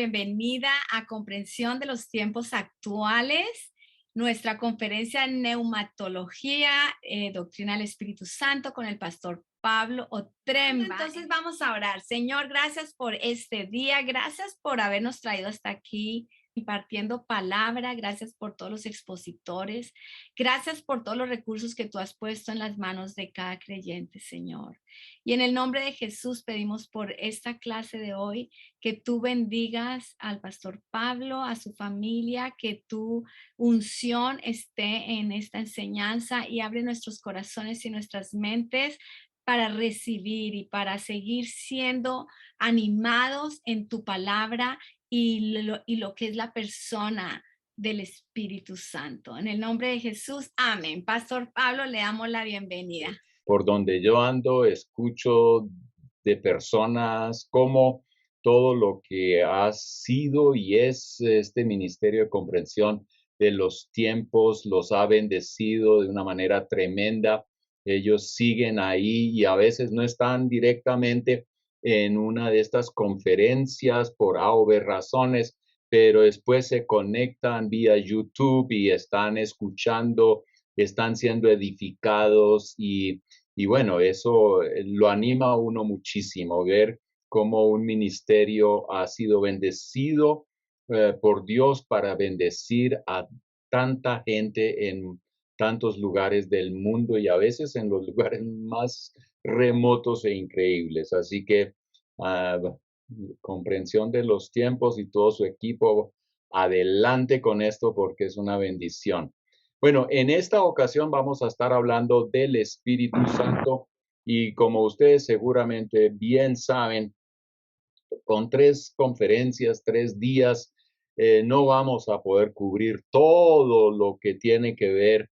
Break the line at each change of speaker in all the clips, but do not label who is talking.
bienvenida a Comprensión de los Tiempos Actuales, nuestra conferencia en Neumatología, Doctrina del Espíritu Santo con el pastor Pablo Otremba. Entonces vamos a orar. Señor, gracias por este día, gracias por habernos traído hasta aquí impartiendo palabra, gracias por todos los expositores, gracias por todos los recursos que tú has puesto en las manos de cada creyente, Señor. Y en el nombre de Jesús pedimos por esta clase de hoy que tú bendigas al pastor Pablo, a su familia, que tu unción esté en esta enseñanza y abre nuestros corazones y nuestras mentes para recibir y para seguir siendo animados en tu palabra y lo que es la persona del Espíritu Santo. En el nombre de Jesús, amén. Pastor Pablo, le damos la bienvenida.
Por donde yo ando, escucho de personas cómo todo lo que ha sido y es este ministerio de comprensión de los tiempos los ha bendecido de una manera tremenda. Ellos siguen ahí y a veces no están directamente en una de estas conferencias por A o B razones, pero después se conectan vía YouTube y están escuchando, están siendo edificados y bueno, eso lo anima a uno muchísimo, ver cómo un ministerio ha sido bendecido por Dios para bendecir a tanta gente en tantos lugares del mundo y a veces en los lugares más remotos e increíbles. Así que ah, comprensión de los tiempos y todo su equipo, adelante con esto porque es una bendición. Bueno, en esta ocasión vamos a estar hablando del Espíritu Santo y como ustedes seguramente bien saben, con 3 conferencias, 3 días, no vamos a poder cubrir todo lo que tiene que ver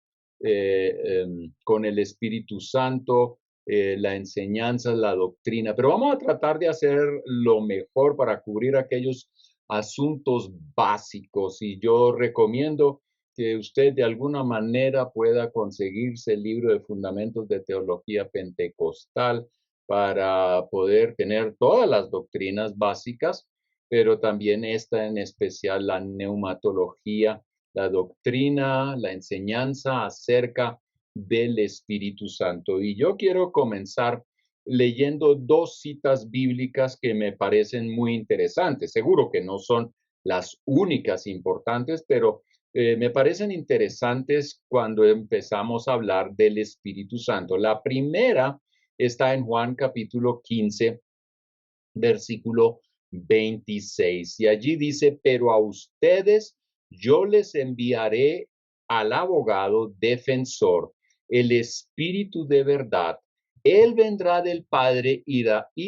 con el Espíritu Santo, la enseñanza, la doctrina, pero vamos a tratar de hacer lo mejor para cubrir aquellos asuntos básicos y yo recomiendo que usted de alguna manera pueda conseguirse el libro de Fundamentos de Teología Pentecostal para poder tener todas las doctrinas básicas, pero también esta en especial, la neumatología, la doctrina, la enseñanza acerca del Espíritu Santo. Y yo quiero comenzar leyendo 2 citas bíblicas que me parecen muy interesantes. Seguro que no son las únicas importantes, pero me parecen interesantes cuando empezamos a hablar del Espíritu Santo. La primera está en Juan capítulo 15, versículo 26. Y allí dice, pero a ustedes yo les enviaré al abogado defensor, el Espíritu de verdad. Él vendrá del Padre y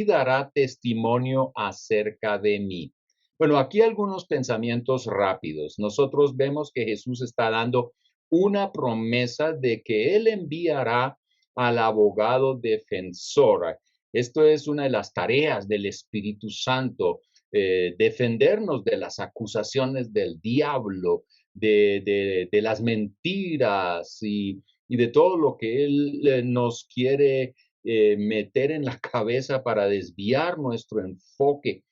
dará testimonio acerca de mí. Bueno, aquí algunos pensamientos rápidos. Nosotros vemos que Jesús está dando una promesa de que Él enviará al abogado defensor. Esto es una de las tareas del Espíritu Santo, defendernos de las acusaciones del diablo, de las mentiras y de todo lo que él nos quiere meter en la cabeza para desviar nuestro enfoque.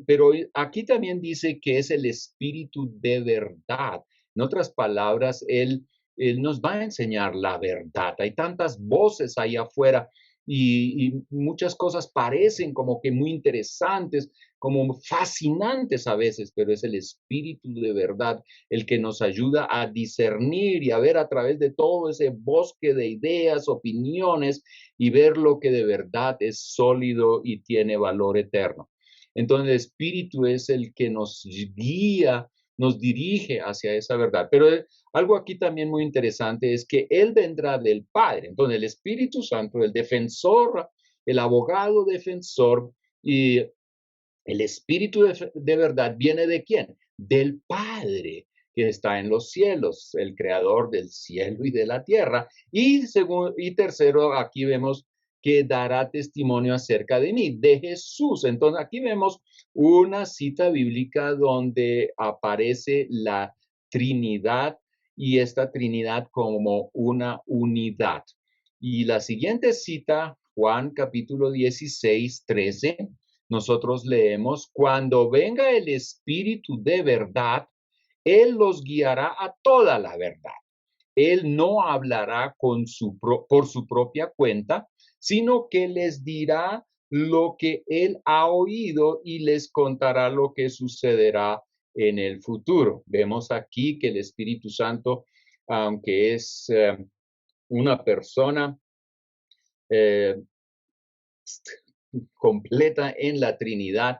Pero aquí también dice que es el Espíritu de verdad. En otras palabras, él nos va a enseñar la verdad. Hay tantas voces ahí afuera y muchas cosas parecen como que muy interesantes, como fascinantes a veces, pero es el Espíritu de verdad el que nos ayuda a discernir y a ver a través de todo ese bosque de ideas, opiniones y ver lo que de verdad es sólido y tiene valor eterno. Entonces el Espíritu es el que nos guía, nos dirige hacia esa verdad. Pero algo aquí también muy interesante es que Él vendrá del Padre. Entonces el Espíritu Santo, el defensor, el abogado defensor y el Espíritu de verdad viene ¿de quién? Del Padre que está en los cielos, el creador del cielo y de la tierra. Y tercero, aquí vemos que dará testimonio acerca de mí, de Jesús. Entonces aquí vemos una cita bíblica donde aparece la Trinidad y esta Trinidad como una unidad. Y la siguiente cita, Juan capítulo 16, 13, nosotros leemos, cuando venga el Espíritu de verdad, Él los guiará a toda la verdad. Él no hablará por su propia cuenta, sino que les dirá lo que Él ha oído y les contará lo que sucederá en el futuro. Vemos aquí que el Espíritu Santo, aunque es una persona eh, completa en la Trinidad,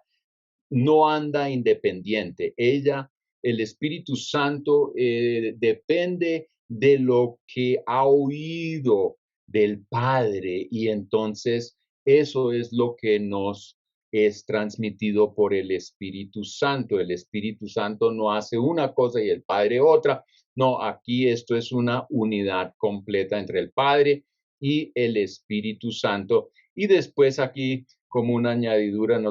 no anda independiente. El Espíritu Santo, depende de lo que ha oído del Padre y entonces eso es lo que nos es transmitido por el Espíritu Santo. El Espíritu Santo no hace una cosa y el Padre otra. No, aquí esto es una unidad completa entre el Padre y el Espíritu Santo. Y después aquí, como una añadidura,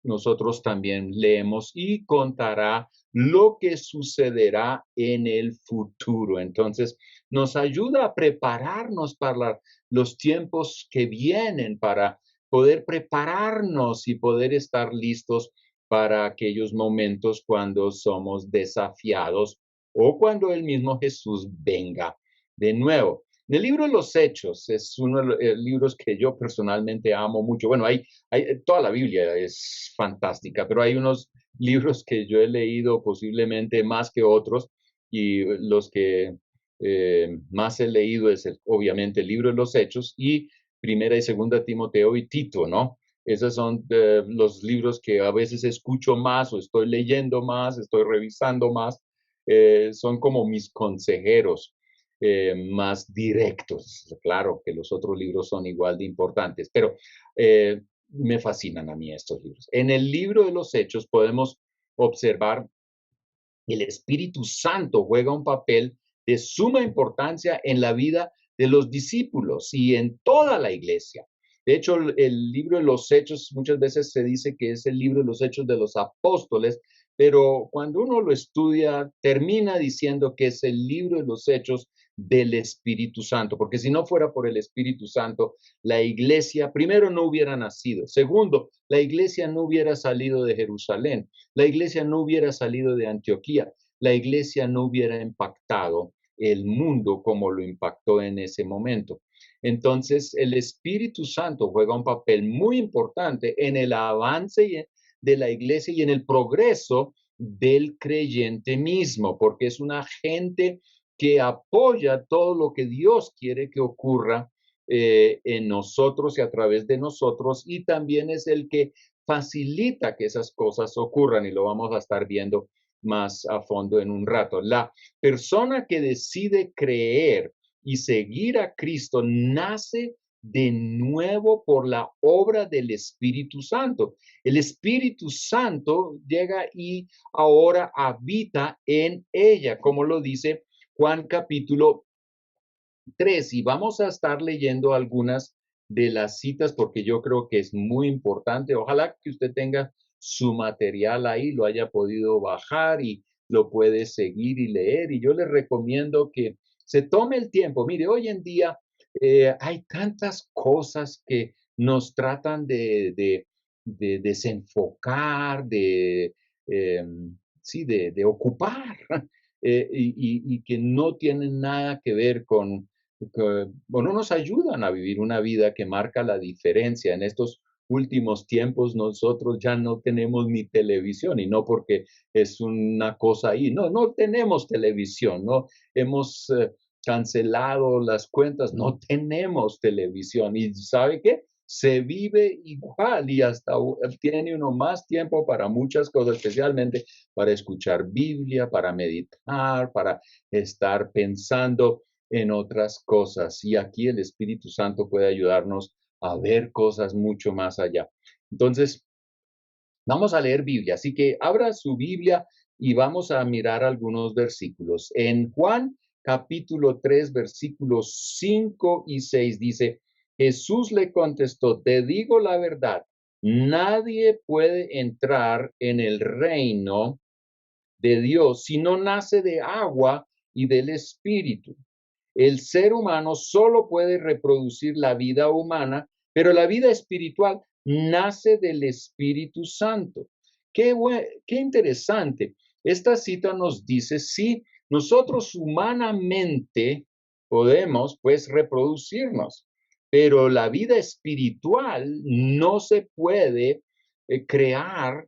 nosotros también leemos y contará lo que sucederá en el futuro. Entonces, nos ayuda a prepararnos para los tiempos que vienen, para poder prepararnos y poder estar listos para aquellos momentos cuando somos desafiados o cuando el mismo Jesús venga de nuevo. El libro de los Hechos es uno de los libros que yo personalmente amo mucho. Bueno, toda la Biblia es fantástica, pero hay unos libros que yo he leído posiblemente más que otros y los que más he leído es obviamente el libro de los Hechos y Primera y Segunda Timoteo y Tito, ¿no? Esos son los libros que a veces escucho más o estoy leyendo más, estoy revisando más. Son como mis consejeros más directos. Claro que los otros libros son igual de importantes, pero me fascinan a mí estos libros. En el libro de los Hechos podemos observar el Espíritu Santo juega un papel de suma importancia en la vida de los discípulos y en toda la iglesia. De hecho, el libro de los Hechos muchas veces se dice que es el libro de los Hechos de los apóstoles, pero cuando uno lo estudia, termina diciendo que es el libro de los Hechos del Espíritu Santo, porque si no fuera por el Espíritu Santo, la iglesia primero no hubiera nacido, segundo, la iglesia no hubiera salido de Jerusalén, la iglesia no hubiera salido de Antioquía, la iglesia no hubiera impactado el mundo como lo impactó en ese momento. Entonces, el Espíritu Santo juega un papel muy importante en el avance de la iglesia y en el progreso del creyente mismo, porque es un agente que apoya todo lo que Dios quiere que ocurra en nosotros y a través de nosotros, y también es el que facilita que esas cosas ocurran, y lo vamos a estar viendo más a fondo en un rato. La persona que decide creer y seguir a Cristo nace de nuevo por la obra del Espíritu Santo. El Espíritu Santo llega y ahora habita en ella, como lo dice Juan capítulo 3. Y vamos a estar leyendo algunas de las citas porque yo creo que es muy importante. Ojalá que usted tenga su material ahí, lo haya podido bajar y lo puede seguir y leer. Y yo le recomiendo que se tome el tiempo. Mire, hoy en día hay tantas cosas que nos tratan de desenfocar, sí, de ocupar, y que no tienen nada que ver bueno, nos ayudan a vivir una vida que marca la diferencia. En estos últimos tiempos nosotros ya no tenemos ni televisión y no porque es una cosa ahí, no tenemos televisión, no hemos cancelado las cuentas, no tenemos televisión y ¿sabe qué? Se vive igual y hasta tiene uno más tiempo para muchas cosas, especialmente para escuchar Biblia, para meditar, para estar pensando en otras cosas. Y aquí el Espíritu Santo puede ayudarnos a ver cosas mucho más allá. Entonces, vamos a leer Biblia. Así que abra su Biblia y vamos a mirar algunos versículos. En Juan capítulo 3, versículos 5 y 6 dice, Jesús le contestó, te digo la verdad, nadie puede entrar en el reino de Dios si no nace de agua y del Espíritu. El ser humano solo puede reproducir la vida humana, pero la vida espiritual nace del Espíritu Santo. Qué interesante. Esta cita nos dice, sí, nosotros humanamente podemos pues reproducirnos, pero la vida espiritual no se puede crear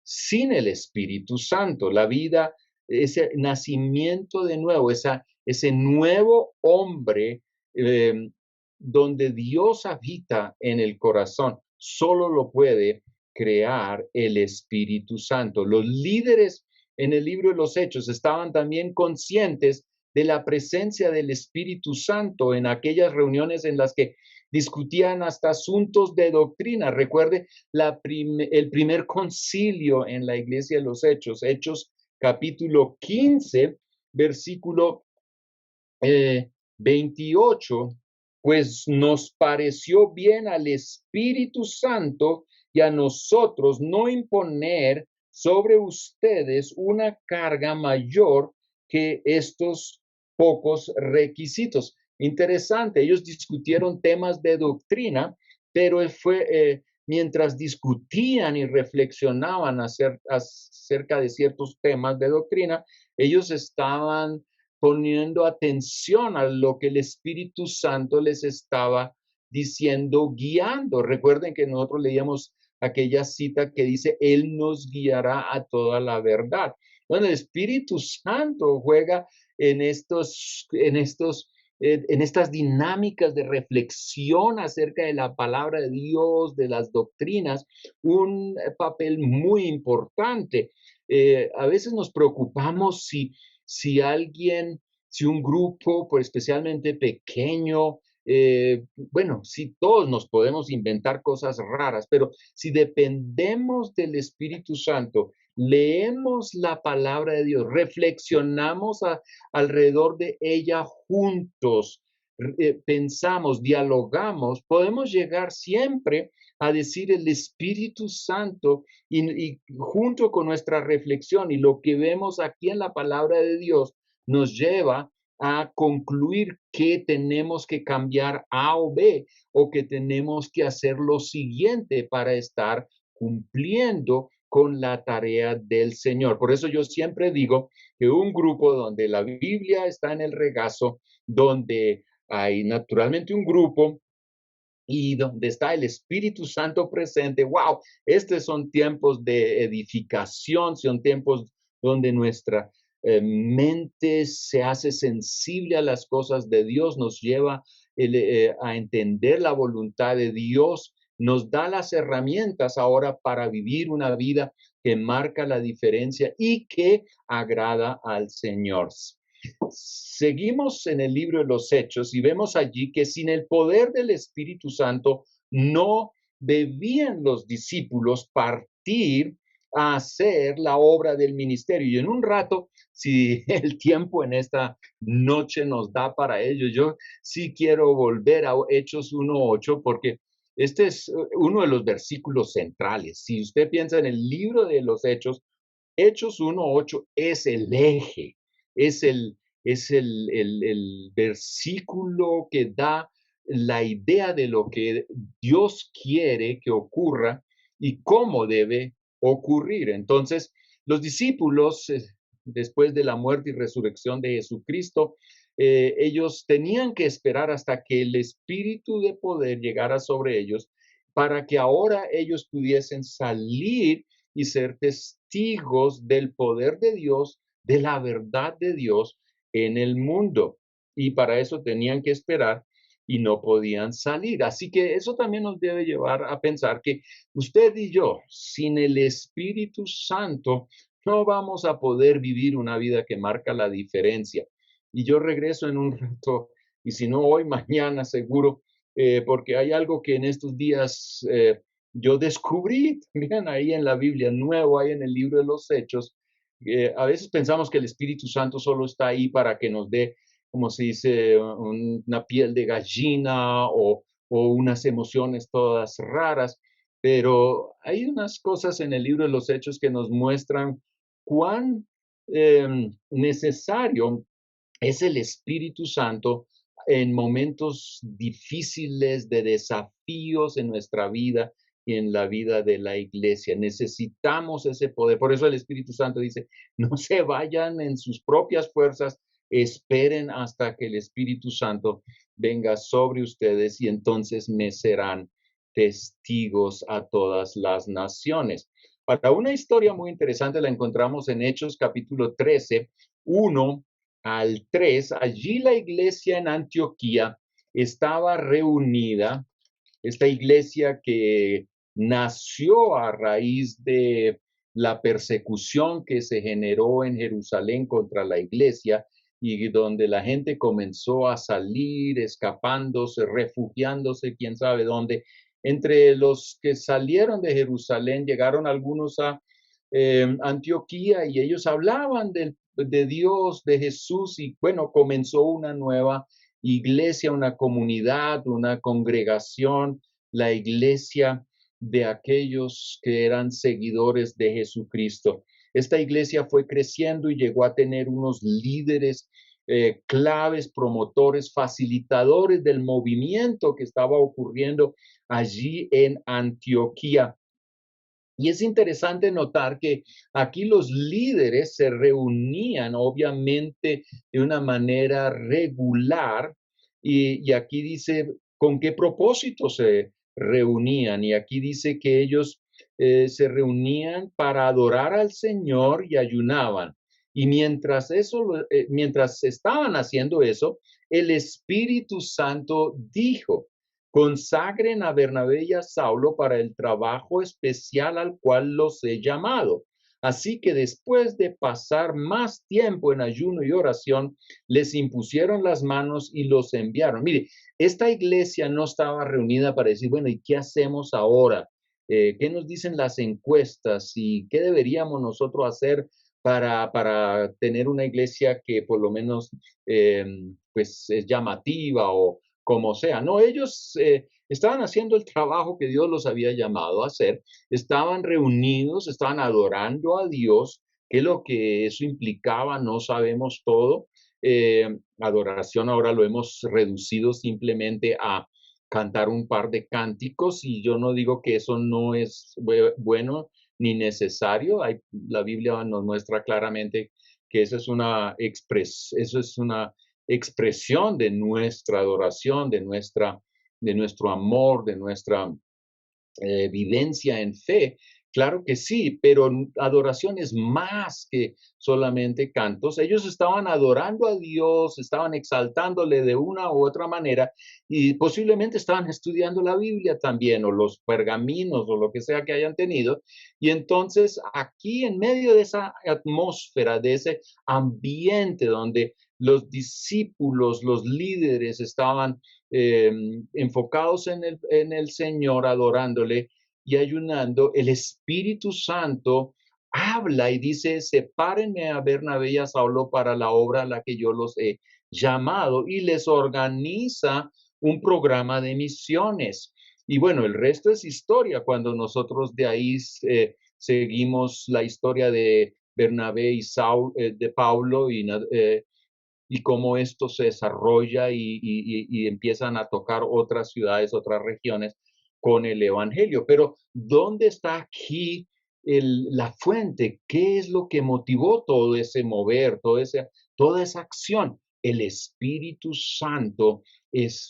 sin el Espíritu Santo. La vida, ese nacimiento de nuevo, ese nuevo hombre eh, donde Dios habita en el corazón, solo lo puede crear el Espíritu Santo. Los líderes en el libro de los Hechos estaban también conscientes de la presencia del Espíritu Santo en aquellas reuniones en las que discutían hasta asuntos de doctrina. Recuerde el primer concilio en la iglesia de los Hechos, Hechos capítulo 15, versículo 28, pues nos pareció bien al Espíritu Santo y a nosotros no imponer sobre ustedes una carga mayor que estos pocos requisitos. Interesante, ellos discutieron temas de doctrina, pero mientras discutían y reflexionaban acerca de ciertos temas de doctrina, ellos estaban poniendo atención a lo que el Espíritu Santo les estaba diciendo, guiando. Recuerden que nosotros leíamos aquella cita que dice, Él nos guiará a toda la verdad. Bueno, el Espíritu Santo juega en estas dinámicas de reflexión acerca de la palabra de Dios, de las doctrinas, un papel muy importante. A veces nos preocupamos si un grupo, pues especialmente pequeño, bueno, si todos nos podemos inventar cosas raras, pero si dependemos del Espíritu Santo, leemos la palabra de Dios, reflexionamos alrededor de ella juntos, pensamos, dialogamos, podemos llegar siempre a decir el Espíritu Santo y junto con nuestra reflexión y lo que vemos aquí en la palabra de Dios nos lleva a concluir que tenemos que cambiar A o B o que tenemos que hacer lo siguiente para estar cumpliendo con la tarea del Señor. Por eso yo siempre digo que un grupo donde la Biblia está en el regazo, donde hay naturalmente un grupo y donde está el Espíritu Santo presente. Wow, estos son tiempos de edificación, son tiempos donde nuestra mente se hace sensible a las cosas de Dios, nos lleva a entender la voluntad de Dios, nos da las herramientas ahora para vivir una vida que marca la diferencia y que agrada al Señor. Seguimos en el libro de los Hechos y vemos allí que sin el poder del Espíritu Santo no debían los discípulos partir a hacer la obra del ministerio. Y en un rato, si el tiempo en esta noche nos da para ello, yo sí quiero volver a Hechos 1:8 porque este es uno de los versículos centrales. Si usted piensa en el libro de los Hechos, Hechos 1:8 es el eje, es el versículo que da la idea de lo que Dios quiere que ocurra y cómo debe ocurrir. Entonces, los discípulos, después de la muerte y resurrección de Jesucristo, ellos tenían que esperar hasta que el espíritu de poder llegara sobre ellos para que ahora ellos pudiesen salir y ser testigos del poder de Dios, de la verdad de Dios en el mundo. Y para eso tenían que esperar y no podían salir. Así que eso también nos debe llevar a pensar que usted y yo, sin el Espíritu Santo, no vamos a poder vivir una vida que marca la diferencia. Y yo regreso en un rato, y si no hoy, mañana seguro, porque hay algo que en estos días yo descubrí también ahí en la Biblia, nuevo ahí en el libro de los Hechos. A veces pensamos que el Espíritu Santo solo está ahí para que nos dé, como se dice, una piel de gallina o unas emociones todas raras, pero hay unas cosas en el libro de los Hechos que nos muestran cuán necesario es el Espíritu Santo en momentos difíciles de desafíos en nuestra vida y en la vida de la iglesia. Necesitamos ese poder. Por eso el Espíritu Santo dice, no se vayan en sus propias fuerzas, esperen hasta que el Espíritu Santo venga sobre ustedes y entonces me serán testigos a todas las naciones. Para una historia muy interesante la encontramos en Hechos capítulo 13, 1 al 3. Allí la iglesia en Antioquía estaba reunida, esta iglesia que nació a raíz de la persecución que se generó en Jerusalén contra la iglesia y donde la gente comenzó a salir, escapándose, refugiándose, quién sabe dónde. Entre los que salieron de Jerusalén llegaron algunos a Antioquía y ellos hablaban de Dios, de Jesús y bueno, comenzó una nueva iglesia, una comunidad, una congregación, la iglesia de aquellos que eran seguidores de Jesucristo. Esta iglesia fue creciendo y llegó a tener unos líderes claves, promotores, facilitadores del movimiento que estaba ocurriendo allí en Antioquía. Y es interesante notar que aquí los líderes se reunían, obviamente, de una manera regular, y aquí dice con qué propósito se reunían, y aquí dice que ellos se reunían para adorar al Señor y ayunaban. Y mientras estaban haciendo eso, el Espíritu Santo dijo, consagren a Bernabé y a Saulo para el trabajo especial al cual los he llamado. Así que después de pasar más tiempo en ayuno y oración, les impusieron las manos y los enviaron. Mire, esta iglesia no estaba reunida para decir, bueno, ¿y qué hacemos ahora? ¿Qué nos dicen las encuestas? ¿Y qué deberíamos nosotros hacer para tener una iglesia que por lo menos pues es llamativa o como sea? No, ellos estaban haciendo el trabajo que Dios los había llamado a hacer, estaban reunidos, estaban adorando a Dios, que lo que eso implicaba no sabemos todo. Adoración ahora lo hemos reducido simplemente a cantar un par de cánticos y yo no digo que eso no es bueno ni necesario. La Biblia nos muestra claramente que eso es una expresión de nuestra adoración, de nuestro amor, de nuestra vivencia en fe. Claro que sí, pero adoración es más que solamente cantos. Ellos estaban adorando a Dios, estaban exaltándole de una u otra manera y posiblemente estaban estudiando la Biblia también o los pergaminos o lo que sea que hayan tenido. Y entonces aquí en medio de esa atmósfera, de ese ambiente donde los discípulos, los líderes estaban enfocados en el Señor, adorándole y ayunando, el Espíritu Santo habla y dice, sepárenme a Bernabé y a Saulo para la obra a la que yo los he llamado y les organiza un programa de misiones. Y bueno, el resto es historia. Cuando nosotros de ahí seguimos la historia de Bernabé y de Pablo y cómo esto se desarrolla y empiezan a tocar otras ciudades, otras regiones con el Evangelio. Pero ¿dónde está aquí la fuente? ¿Qué es lo que motivó todo ese mover, toda esa acción? El Espíritu Santo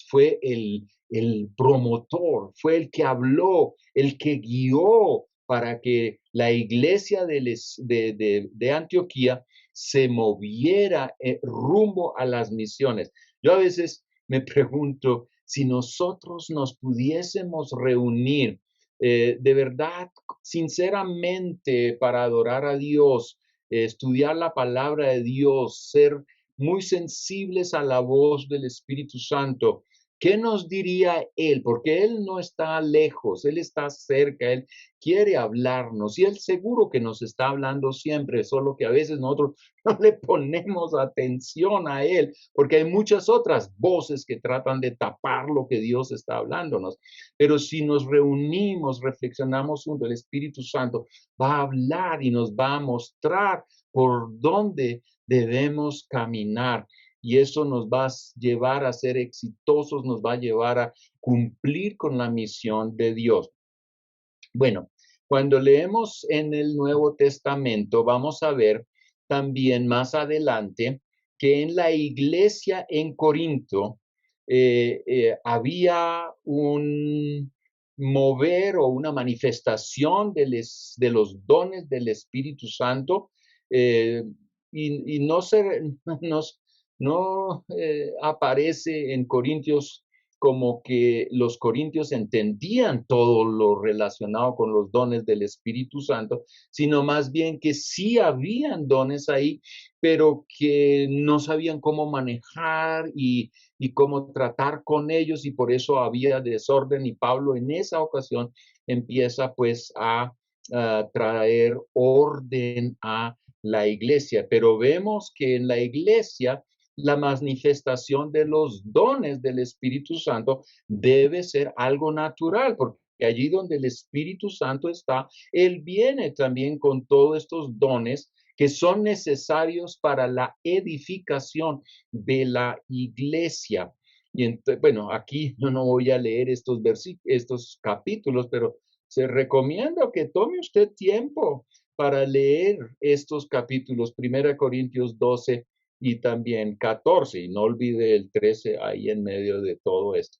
fue el promotor, fue el que habló, el que guió para que la iglesia de Antioquía se moviera rumbo a las misiones. Yo a veces me pregunto si nosotros nos pudiésemos reunir de verdad, sinceramente, para adorar a Dios, estudiar la palabra de Dios, ser muy sensibles a la voz del Espíritu Santo. ¿Qué nos diría Él? Porque Él no está lejos, Él está cerca, Él quiere hablarnos y Él seguro que nos está hablando siempre, solo que a veces nosotros no le ponemos atención a Él, porque hay muchas otras voces que tratan de tapar lo que Dios está hablándonos. Pero si nos reunimos, reflexionamos junto, el Espíritu Santo va a hablar y nos va a mostrar por dónde debemos caminar. y eso nos va a llevar a ser exitosos, nos va a llevar a cumplir con la misión de Dios. Bueno, cuando leemos en el Nuevo Testamento, vamos a ver también más adelante que en la iglesia en Corinto había un mover o una manifestación de los dones del Espíritu Santo eh, y no, no aparece en Corintios como que los corintios entendían todo lo relacionado con los dones del Espíritu Santo, sino más bien que sí habían dones ahí, pero que no sabían cómo manejar y cómo tratar con ellos, y por eso había desorden, y Pablo en esa ocasión empieza pues a traer orden a la iglesia, pero vemos que en la iglesia la manifestación de los dones del Espíritu Santo debe ser algo natural, porque allí donde el Espíritu Santo está, Él viene también con todos estos dones que son necesarios para la edificación de la iglesia. Y entonces, bueno, aquí yo no voy a leer estos capítulos, pero se recomienda que tome usted tiempo para leer estos capítulos, 1 Corintios 12 y también 14, y no olvide el 13 ahí en medio de todo esto.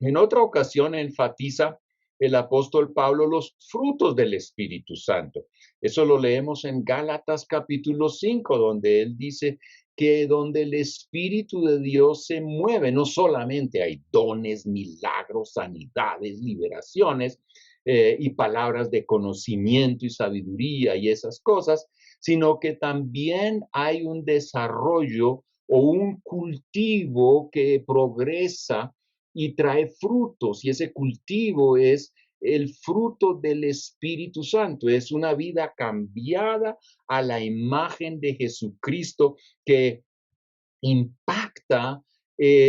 En otra ocasión enfatiza el apóstol Pablo los frutos del Espíritu Santo. Eso lo leemos en Gálatas capítulo 5, donde él dice que donde el Espíritu de Dios se mueve, no solamente hay dones, milagros, sanidades, liberaciones y palabras de conocimiento y sabiduría y esas cosas, sino que también hay un desarrollo o un cultivo que progresa y trae frutos, y ese cultivo es el fruto del Espíritu Santo, es una vida cambiada a la imagen de Jesucristo que impacta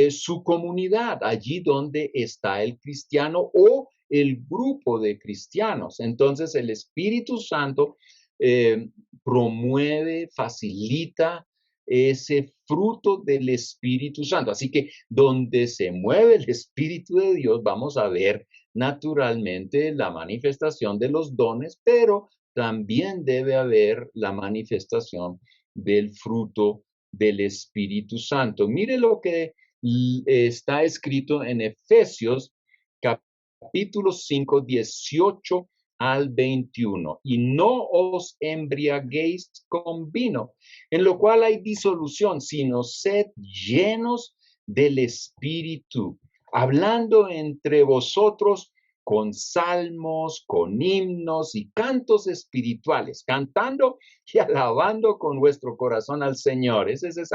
su comunidad, allí donde está el cristiano o el grupo de cristianos. Entonces el Espíritu Santo eh, promueve, facilita ese fruto del Espíritu Santo. Así que donde se mueve el Espíritu de Dios, vamos a ver naturalmente la manifestación de los dones, pero también debe haber la manifestación del fruto del Espíritu Santo. Mire lo que está escrito en Efesios capítulo 5, 18 al 21. Y no os embriaguéis con vino, en lo cual hay disolución, sino sed llenos del Espíritu, hablando entre vosotros con salmos, con himnos y cantos espirituales, cantando y alabando con vuestro corazón al Señor. Ese es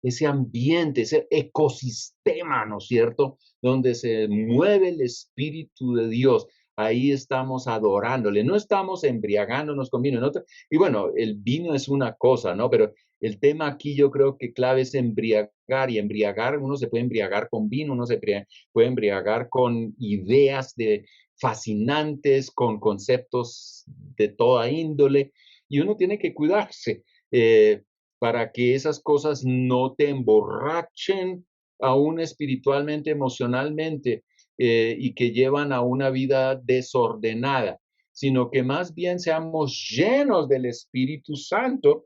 ese ambiente, ese ecosistema, ¿no es cierto?, donde se mueve el Espíritu de Dios. Ahí estamos adorándole, no estamos embriagándonos con vino. Y bueno, el vino es una cosa, ¿no? Pero el tema aquí yo creo que clave es embriagar, y embriagar, uno se puede embriagar con vino, uno se puede embriagar con ideas fascinantes, con conceptos de toda índole, y uno tiene que cuidarse para que esas cosas no te emborrachen aún espiritualmente, emocionalmente, y que llevan a una vida desordenada, sino que más bien seamos llenos del Espíritu Santo.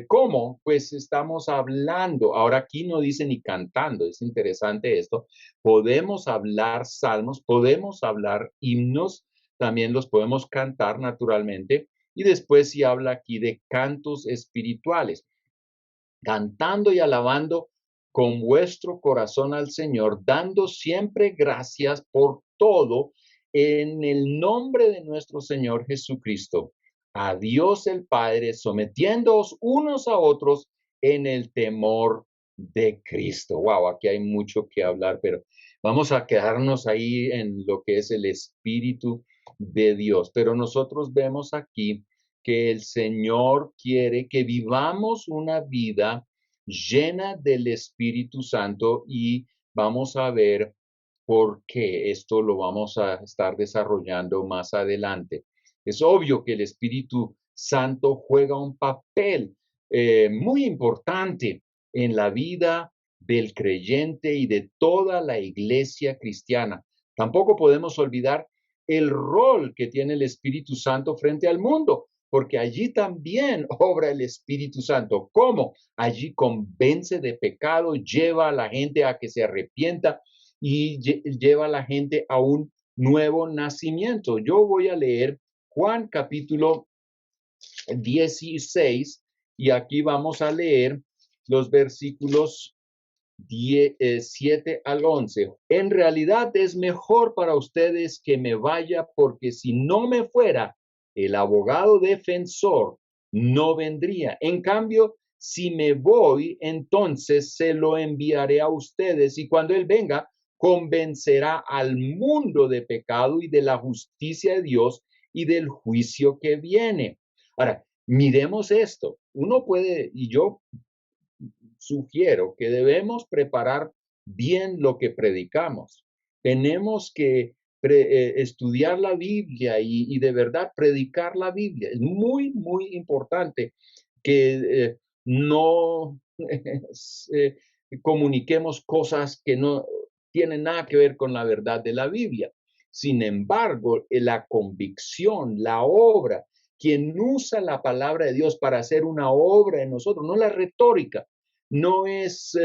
¿Cómo? Pues estamos hablando, ahora aquí no dice ni cantando, es interesante esto, podemos hablar salmos, podemos hablar himnos, también los podemos cantar naturalmente, y después sí habla aquí de cantos espirituales, cantando y alabando con vuestro corazón al Señor, dando siempre gracias por todo en el nombre de nuestro Señor Jesucristo, a Dios el Padre, sometiéndoos unos a otros en el temor de Cristo. Wow, aquí hay mucho que hablar, pero vamos a quedarnos ahí en lo que es el Espíritu de Dios. Pero nosotros vemos aquí que el Señor quiere que vivamos una vida llena del Espíritu Santo, y vamos a ver por qué esto lo vamos a estar desarrollando más adelante. Es obvio que el Espíritu Santo juega un papel muy importante en la vida del creyente y de toda la iglesia cristiana. Tampoco podemos olvidar el rol que tiene el Espíritu Santo frente al mundo, porque allí también obra el Espíritu Santo. ¿Cómo? Allí convence de pecado, lleva a la gente a que se arrepienta y lleva a la gente a un nuevo nacimiento. Yo voy a leer Juan capítulo 16 y aquí vamos a leer los versículos 7 al 11. En realidad es mejor para ustedes que me vaya, porque si no me fuera, el abogado defensor no vendría. En cambio, si me voy, entonces se lo enviaré a ustedes y cuando él venga, convencerá al mundo de pecado y de la justicia de Dios y del juicio que viene. Ahora, miremos esto. Uno puede, y yo sugiero que debemos preparar bien lo que predicamos. Tenemos que estudiar la Biblia y de verdad predicar la Biblia. Es muy, muy importante que no eh, comuniquemos cosas que no tienen nada que ver con la verdad de la Biblia. Sin embargo, la convicción, la obra, quien usa la palabra de Dios para hacer una obra en nosotros, no la retórica, no es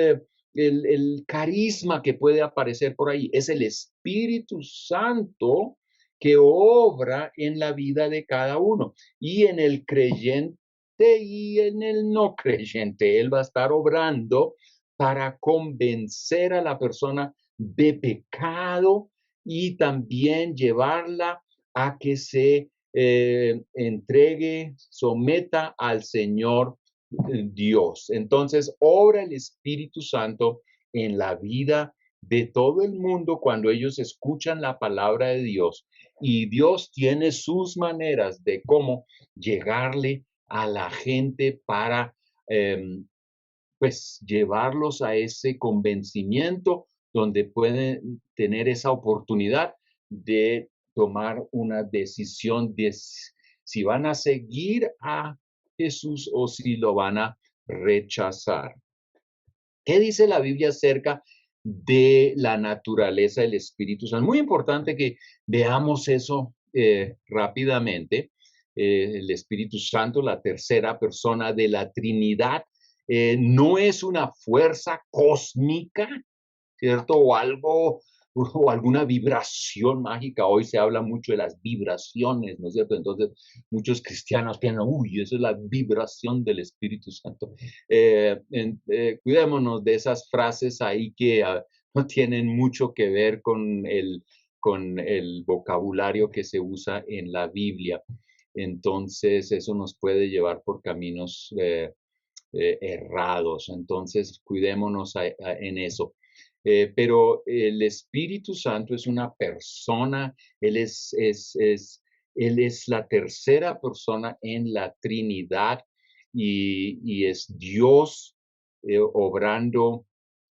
el carisma que puede aparecer por ahí, es el Espíritu Santo que obra en la vida de cada uno y en el creyente y en el no creyente. Él va a estar obrando para convencer a la persona de pecado y también llevarla a que se entregue, someta al Señor Dios. Entonces, obra el Espíritu Santo en la vida de todo el mundo cuando ellos escuchan la palabra de Dios. Y Dios tiene sus maneras de cómo llegarle a la gente para, pues, llevarlos a ese convencimiento donde pueden tener esa oportunidad de tomar una decisión de si van a seguir a Jesús o si lo van a rechazar. ¿Qué dice la Biblia acerca de la naturaleza del Espíritu Santo? Muy importante que veamos eso rápidamente. El Espíritu Santo, la tercera persona de la Trinidad, no es una fuerza cósmica, ¿cierto? O algo, o alguna vibración mágica. Hoy se habla mucho de las vibraciones, ¿no es cierto? Entonces, muchos cristianos piensan, uy, eso es la vibración del Espíritu Santo. Cuidémonos de esas frases ahí que no tienen mucho que ver con el vocabulario que se usa en la Biblia. Entonces, eso nos puede llevar por caminos errados. Entonces, cuidémonos en eso. Pero el Espíritu Santo es una persona, Él es la tercera persona en la Trinidad y es Dios obrando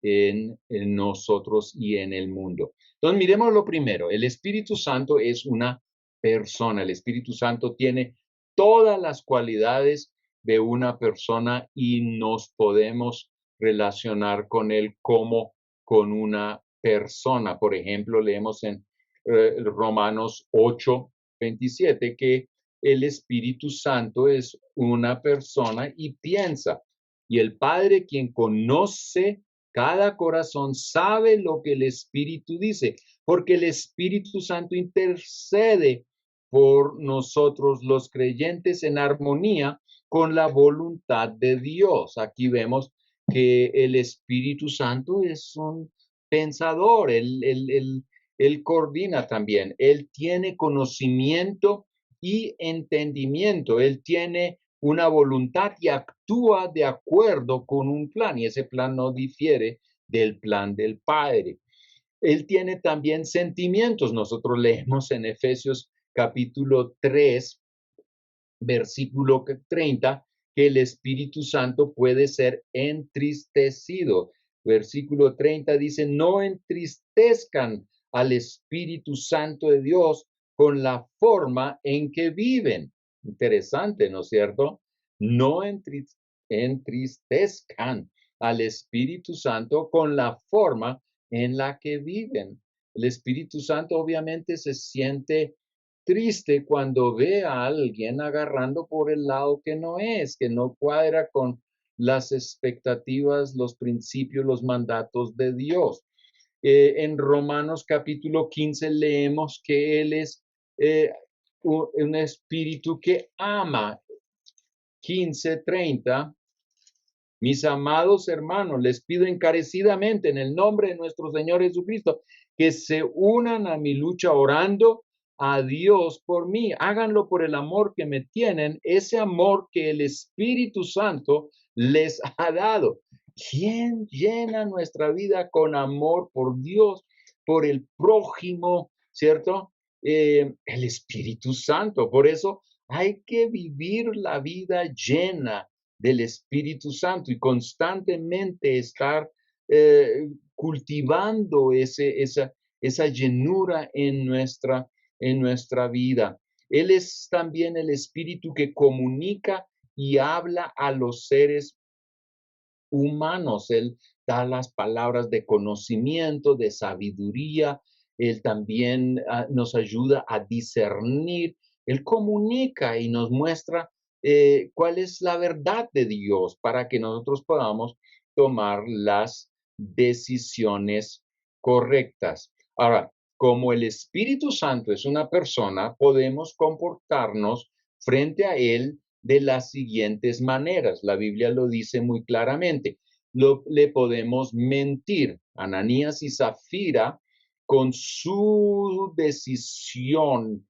en nosotros y en el mundo. Entonces, miremos lo primero, el Espíritu Santo es una persona, el Espíritu Santo tiene todas las cualidades de una persona y nos podemos relacionar con él como con una persona. Por ejemplo, leemos en Romanos 8:27 que el Espíritu Santo es una persona y piensa. Y el Padre, quien conoce cada corazón, sabe lo que el Espíritu dice, porque el Espíritu Santo intercede por nosotros los creyentes en armonía con la voluntad de Dios. Aquí vemos que el Espíritu Santo es un pensador, él coordina también, él tiene conocimiento y entendimiento, él tiene una voluntad y actúa de acuerdo con un plan, y ese plan no difiere del plan del Padre. Él tiene también sentimientos. Nosotros leemos en Efesios capítulo 3, versículo 30, que el Espíritu Santo puede ser entristecido. Versículo 30 dice, no entristezcan al Espíritu Santo de Dios con la forma en que viven. Interesante, ¿no es cierto? No entristezcan al Espíritu Santo con la forma en la que viven. El Espíritu Santo obviamente se siente triste cuando ve a alguien agarrando por el lado que no es, que no cuadra con las expectativas, los principios, los mandatos de Dios. En Romanos capítulo 15 leemos que Él es un espíritu que ama. 15:30. Mis amados hermanos, les pido encarecidamente en el nombre de nuestro Señor Jesucristo que se unan a mi lucha orando a Dios por mí. Háganlo por el amor que me tienen, ese amor que el Espíritu Santo les ha dado. ¿Quién llena nuestra vida con amor por Dios, por el prójimo, cierto? El Espíritu Santo. Por eso hay que vivir la vida llena del Espíritu Santo y constantemente estar cultivando esa llenura en nuestra vida. Él es también el Espíritu que comunica y habla a los seres humanos. Él da las palabras de conocimiento, de sabiduría. Él también nos ayuda a discernir. Él comunica y nos muestra cuál es la verdad de Dios para que nosotros podamos tomar las decisiones correctas. Ahora, como el Espíritu Santo es una persona, podemos comportarnos frente a Él de las siguientes maneras. La Biblia lo dice muy claramente. Le podemos mentir. Ananías y Zafira, con su decisión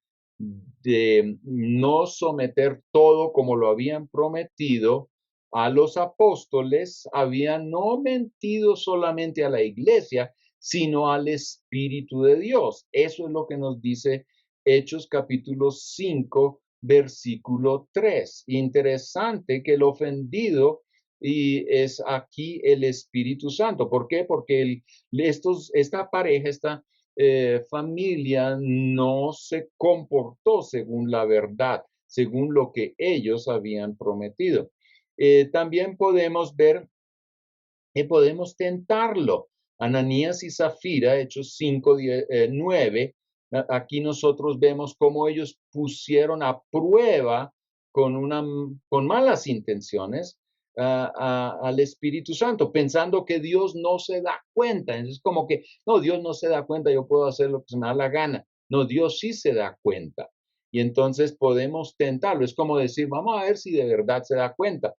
de no someter todo como lo habían prometido a los apóstoles, habían no mentido solamente a la iglesia, sino al Espíritu de Dios. Eso es lo que nos dice Hechos capítulo 5, versículo 3. Interesante que el ofendido y es aquí el Espíritu Santo. ¿Por qué? Porque esta pareja, esta familia no se comportó según la verdad, según lo que ellos habían prometido. También podemos ver que podemos tentarlo. Ananías y Zafira, Hechos 5, 9, aquí nosotros vemos cómo ellos pusieron a prueba con malas intenciones al Espíritu Santo, pensando que Dios no se da cuenta. Es como que, no, Dios no se da cuenta, yo puedo hacer lo que se me da la gana. No, Dios sí se da cuenta. Y entonces podemos tentarlo. Es como decir, vamos a ver si de verdad se da cuenta.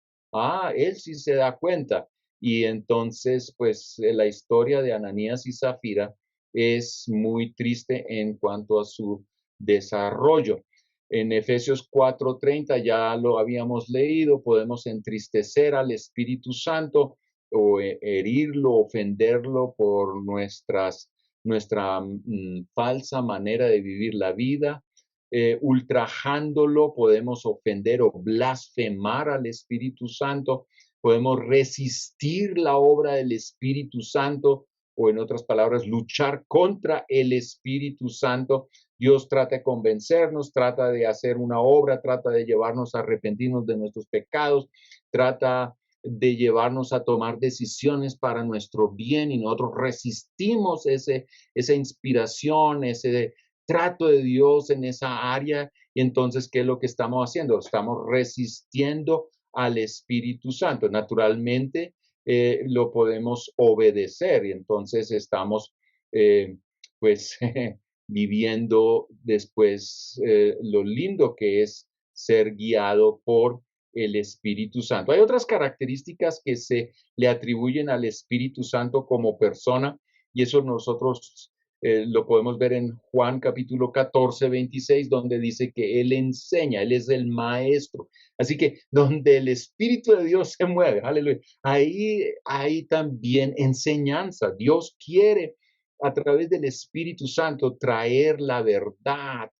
Él sí se da cuenta. Y entonces, pues la historia de Ananías y Zafira es muy triste en cuanto a su desarrollo. En Efesios 4:30 ya lo habíamos leído, podemos entristecer al Espíritu Santo o herirlo, ofenderlo por nuestra falsa manera de vivir la vida. Ultrajándolo, podemos ofender o blasfemar al Espíritu Santo, podemos resistir la obra del Espíritu Santo o en otras palabras, luchar contra el Espíritu Santo. Dios trata de convencernos, trata de hacer una obra, trata de llevarnos a arrepentirnos de nuestros pecados, trata de llevarnos a tomar decisiones para nuestro bien y nosotros resistimos esa inspiración, ese trato de Dios en esa área. Y entonces, ¿qué es lo que estamos haciendo? Estamos resistiendo al Espíritu Santo. Naturalmente, lo podemos obedecer y entonces estamos, pues, viviendo después lo lindo que es ser guiado por el Espíritu Santo. Hay otras características que se le atribuyen al Espíritu Santo como persona y eso nosotros lo podemos ver en Juan capítulo 14, 26, donde dice que Él enseña, Él es el maestro. Así que donde el Espíritu de Dios se mueve, aleluya, ahí hay también enseñanza. Dios quiere a través del Espíritu Santo traer la verdad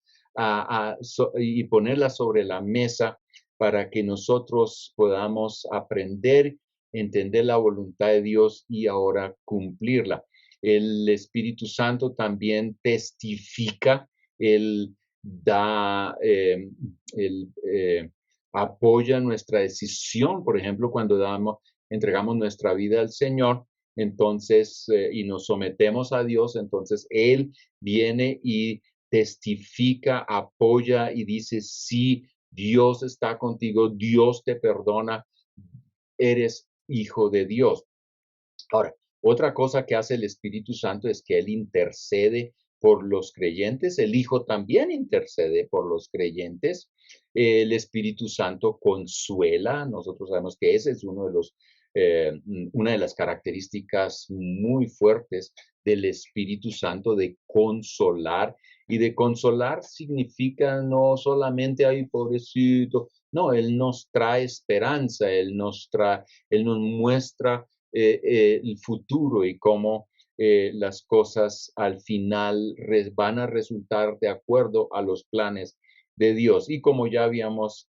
y ponerla sobre la mesa para que nosotros podamos aprender, entender la voluntad de Dios y ahora cumplirla. El Espíritu Santo también testifica, él da apoya nuestra decisión, por ejemplo, cuando entregamos nuestra vida al Señor, entonces, y nos sometemos a Dios, entonces Él viene y testifica, apoya y dice, sí, Dios está contigo, Dios te perdona, eres hijo de Dios. Ahora, otra cosa que hace el Espíritu Santo es que Él intercede por los creyentes, el Hijo también intercede por los creyentes, el Espíritu Santo consuela, nosotros sabemos que ese es una de las características muy fuertes del Espíritu Santo, de consolar, y de consolar significa no solamente, ay, pobrecito, no, Él nos trae esperanza, Él nos muestra el futuro y cómo las cosas al final van a resultar de acuerdo a los planes de Dios. Y como ya habíamos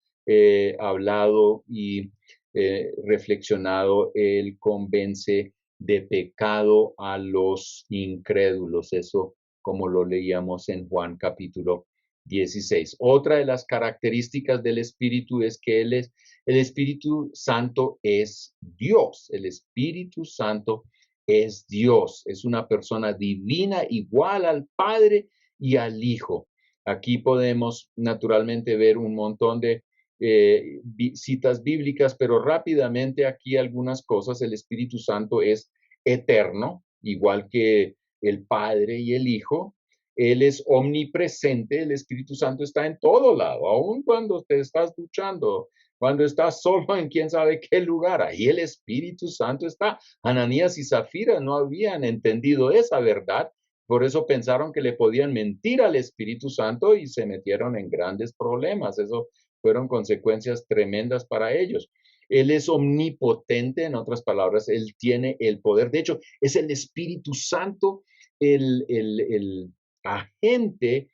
hablado y reflexionado, Él convence de pecado a los incrédulos. Eso como lo leíamos en Juan capítulo 16. Otra de las características del Espíritu es que el Espíritu Santo es Dios. El Espíritu Santo es Dios. Es una persona divina igual al Padre y al Hijo. Aquí podemos naturalmente ver un montón de citas bíblicas, pero rápidamente aquí algunas cosas. El Espíritu Santo es eterno, igual que el Padre y el Hijo. Él es omnipresente, el Espíritu Santo está en todo lado, aun cuando te estás duchando, cuando estás solo en quién sabe qué lugar, ahí el Espíritu Santo está. Ananías y Zafira no habían entendido esa verdad, por eso pensaron que le podían mentir al Espíritu Santo y se metieron en grandes problemas. Eso fueron consecuencias tremendas para ellos. Él es omnipotente, en otras palabras, Él tiene el poder. De hecho, es el Espíritu Santo el agente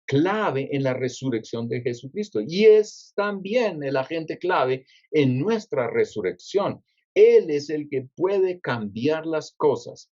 clave en la resurrección de Jesucristo y es también el agente clave en nuestra resurrección. Él es el que puede cambiar las cosas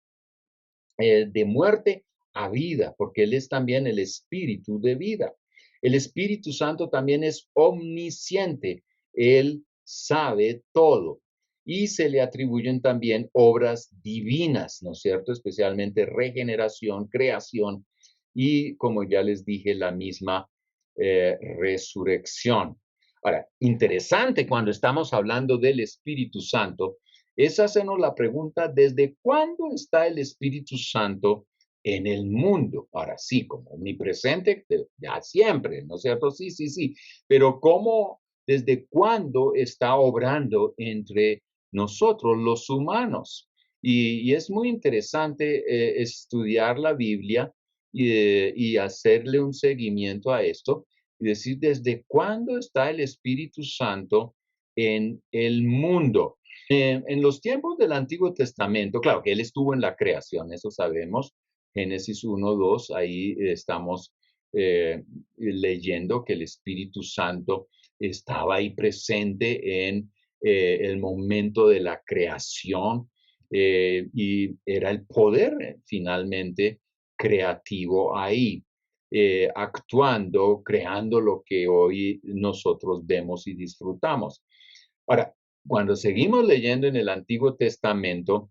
de muerte a vida, porque Él es también el espíritu de vida. El Espíritu Santo también es omnisciente. Él sabe todo. Y se le atribuyen también obras divinas, ¿no es cierto? Especialmente regeneración, creación y, como ya les dije, la misma resurrección. Ahora, interesante cuando estamos hablando del Espíritu Santo, es hacernos la pregunta, ¿desde cuándo está el Espíritu Santo en el mundo? Ahora sí, como omnipresente, ya siempre, ¿no es cierto? Sí, sí, sí, pero ¿cómo, desde cuándo está obrando entre nosotros los humanos? Y es muy interesante estudiar la Biblia y hacerle un seguimiento a esto y decir, ¿desde cuándo está el Espíritu Santo en el mundo? En los tiempos del Antiguo Testamento, claro que Él estuvo en la creación, eso sabemos, Génesis 1, 2, ahí estamos leyendo que el Espíritu Santo estaba ahí presente en el momento de la creación y era el poder finalmente creativo ahí, actuando, creando lo que hoy nosotros vemos y disfrutamos. Ahora, cuando seguimos leyendo en el Antiguo Testamento,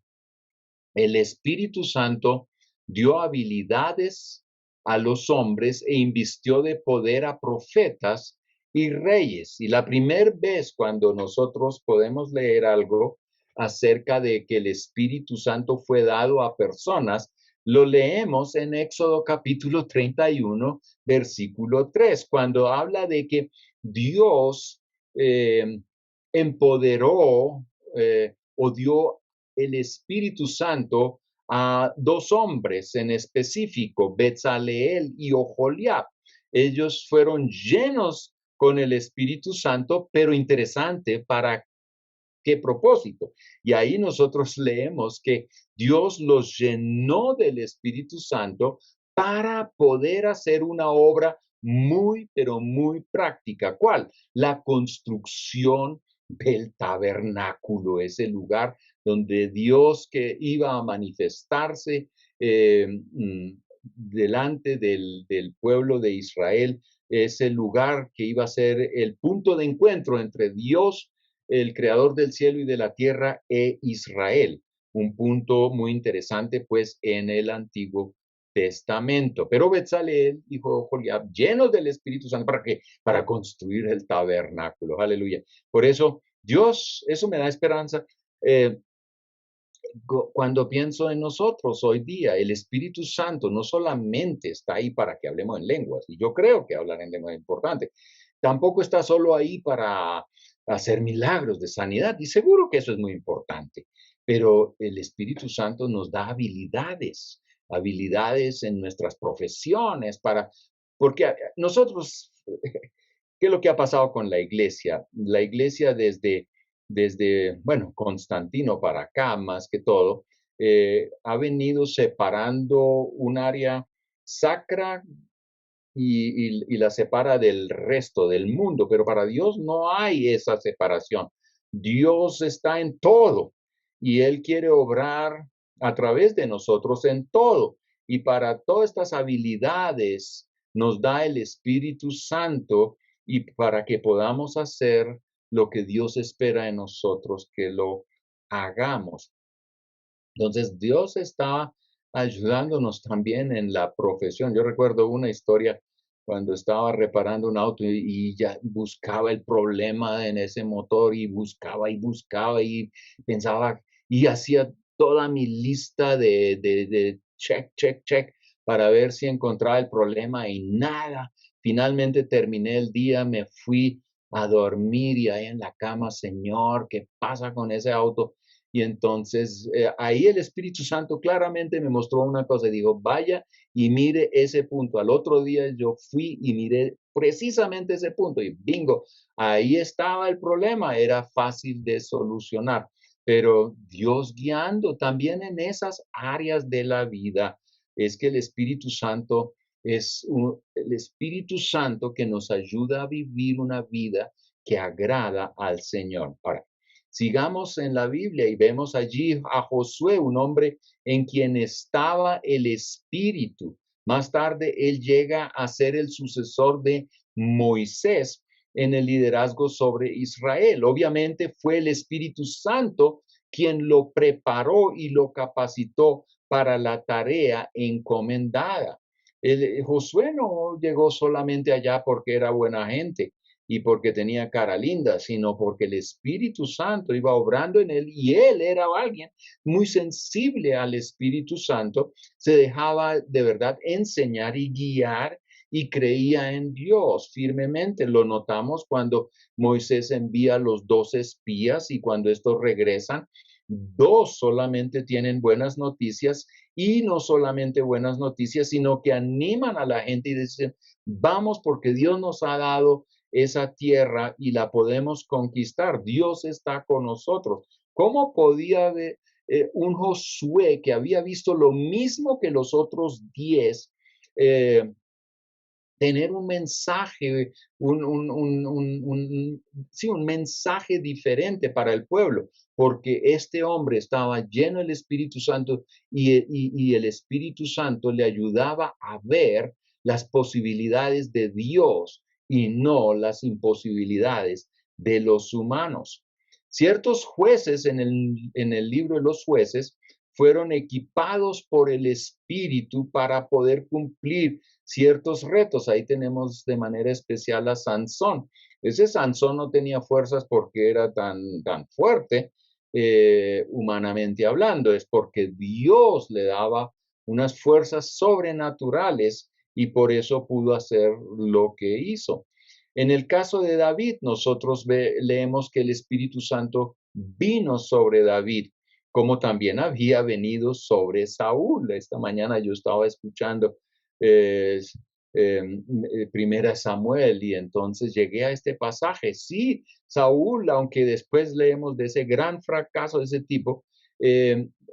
el Espíritu Santo dio habilidades a los hombres e invistió de poder a profetas y reyes. Y la primera vez cuando nosotros podemos leer algo acerca de que el Espíritu Santo fue dado a personas, lo leemos en Éxodo capítulo 31, versículo 3, cuando habla de que Dios empoderó o dio el Espíritu Santo a dos hombres en específico, Bezaleel y Oholiab. Ellos fueron llenos con el Espíritu Santo, pero interesante, ¿para qué propósito? Y ahí nosotros leemos que Dios los llenó del Espíritu Santo para poder hacer una obra muy, pero muy práctica. ¿Cuál? La construcción del tabernáculo, ese lugar donde Dios que iba a manifestarse delante del pueblo de Israel ese lugar que iba a ser el punto de encuentro entre Dios, el creador del cielo y de la tierra, e Israel. Un punto muy interesante, pues, en el Antiguo Testamento. Pero Betzaleel, hijo de Joliab, llenos del Espíritu Santo, ¿para qué? Para construir el tabernáculo. Aleluya. Por eso, Dios, eso me da esperanza. Cuando pienso en nosotros hoy día, el Espíritu Santo no solamente está ahí para que hablemos en lenguas, y yo creo que hablar en lenguas es importante, tampoco está solo ahí para hacer milagros de sanidad, y seguro que eso es muy importante, pero el Espíritu Santo nos da habilidades, habilidades en nuestras profesiones, porque nosotros, ¿qué es lo que ha pasado con la iglesia? La iglesia bueno, Constantino para acá, más que todo, ha venido separando un área sacra y la separa del resto del mundo, pero para Dios no hay esa separación. Dios está en todo y Él quiere obrar a través de nosotros en todo. Y para todas estas habilidades nos da el Espíritu Santo y para que podamos hacer lo que Dios espera en nosotros que lo hagamos. Entonces, Dios está ayudándonos también en la profesión. Yo recuerdo una historia cuando estaba reparando un auto y ya buscaba el problema en ese motor y buscaba y pensaba y hacía toda mi lista de check, check, check para ver si encontraba el problema y nada. Finalmente terminé el día, me fui a dormir y ahí en la cama, Señor, ¿qué pasa con ese auto? Y entonces ahí el Espíritu Santo claramente me mostró una cosa y dijo, vaya y mire ese punto. Al otro día yo fui y miré precisamente ese punto y bingo, ahí estaba el problema, era fácil de solucionar. Pero Dios guiando también en esas áreas de la vida es que el Espíritu Santo el Espíritu Santo que nos ayuda a vivir una vida que agrada al Señor. Ahora, sigamos en la Biblia y vemos allí a Josué, un hombre en quien estaba el Espíritu. Más tarde, él llega a ser el sucesor de Moisés en el liderazgo sobre Israel. Obviamente fue el Espíritu Santo quien lo preparó y lo capacitó para la tarea encomendada. Josué no llegó solamente allá porque era buena gente y porque tenía cara linda, sino porque el Espíritu Santo iba obrando en él y él era alguien muy sensible al Espíritu Santo, se dejaba de verdad enseñar y guiar y creía en Dios firmemente. Lo notamos cuando Moisés envía a los 2 espías y cuando estos regresan, 2 solamente tienen buenas noticias y no solamente buenas noticias, sino que animan a la gente y dicen, vamos porque Dios nos ha dado esa tierra y la podemos conquistar. Dios está con nosotros. ¿Cómo podía haber un Josué que había visto lo mismo que los otros 10 tener un mensaje, sí, un mensaje diferente para el pueblo, porque este hombre estaba lleno del Espíritu Santo y el Espíritu Santo le ayudaba a ver las posibilidades de Dios y no las imposibilidades de los humanos. Ciertos jueces en el libro de los jueces fueron equipados por el Espíritu para poder cumplir ciertos retos. Ahí tenemos de manera especial a Sansón. Ese Sansón no tenía fuerzas porque era tan fuerte, humanamente hablando, es porque Dios le daba unas fuerzas sobrenaturales y por eso pudo hacer lo que hizo. En el caso de David, nosotros leemos que el Espíritu Santo vino sobre David, como también había venido sobre Saúl. Esta mañana yo estaba escuchando eh, Primera Samuel y entonces llegué a este pasaje. Sí, Saúl, aunque después leemos de ese gran fracaso de ese tipo,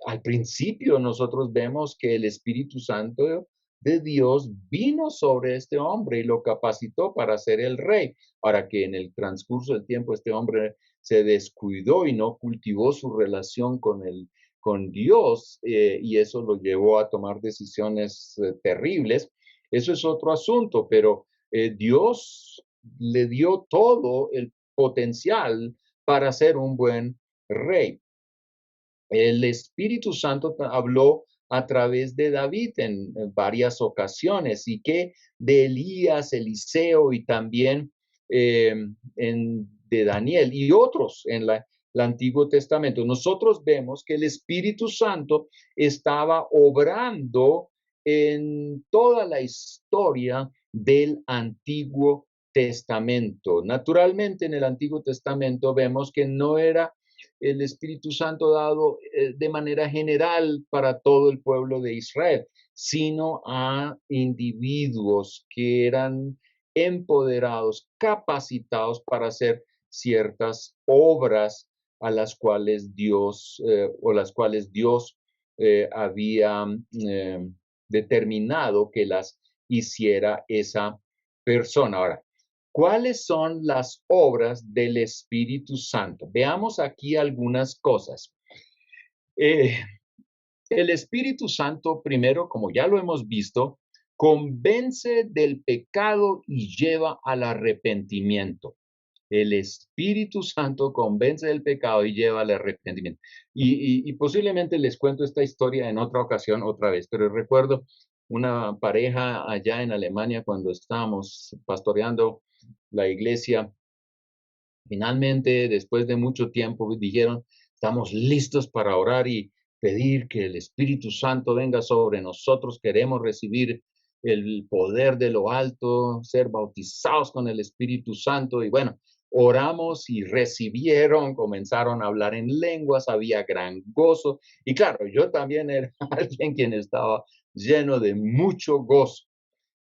al principio nosotros vemos que el Espíritu Santo de Dios vino sobre este hombre y lo capacitó para ser el rey, para que en el transcurso del tiempo este hombre se descuidó y no cultivó su relación con Dios y eso lo llevó a tomar decisiones terribles. Eso es otro asunto, pero Dios le dio todo el potencial para ser un buen rey. El Espíritu Santo habló a través de David en varias ocasiones y que de Elías, Eliseo y también de Daniel y otros en el Antiguo Testamento. Nosotros vemos que el Espíritu Santo estaba obrando en toda la historia del Antiguo Testamento. Naturalmente, en el Antiguo Testamento vemos que no era el Espíritu Santo dado de manera general para todo el pueblo de Israel, sino a individuos que eran empoderados, capacitados para hacer ciertas obras a las cuales Dios había determinado que las hiciera esa persona. Ahora, ¿cuáles son las obras del Espíritu Santo? Veamos aquí algunas cosas. Eh, el Espíritu Santo, primero, como ya lo hemos visto, convence del pecado y lleva al arrepentimiento. El Espíritu Santo convence del pecado y lleva al arrepentimiento. Y posiblemente les cuento esta historia en otra ocasión, otra vez, pero recuerdo una pareja allá en Alemania cuando estábamos pastoreando la iglesia. Finalmente, después de mucho tiempo, dijeron, estamos listos para orar y pedir que el Espíritu Santo venga sobre nosotros. Queremos recibir el poder de lo alto, ser bautizados con el Espíritu Santo. Y bueno, oramos y recibieron, comenzaron a hablar en lenguas, había gran gozo. Y claro, yo también era alguien quien estaba lleno de mucho gozo.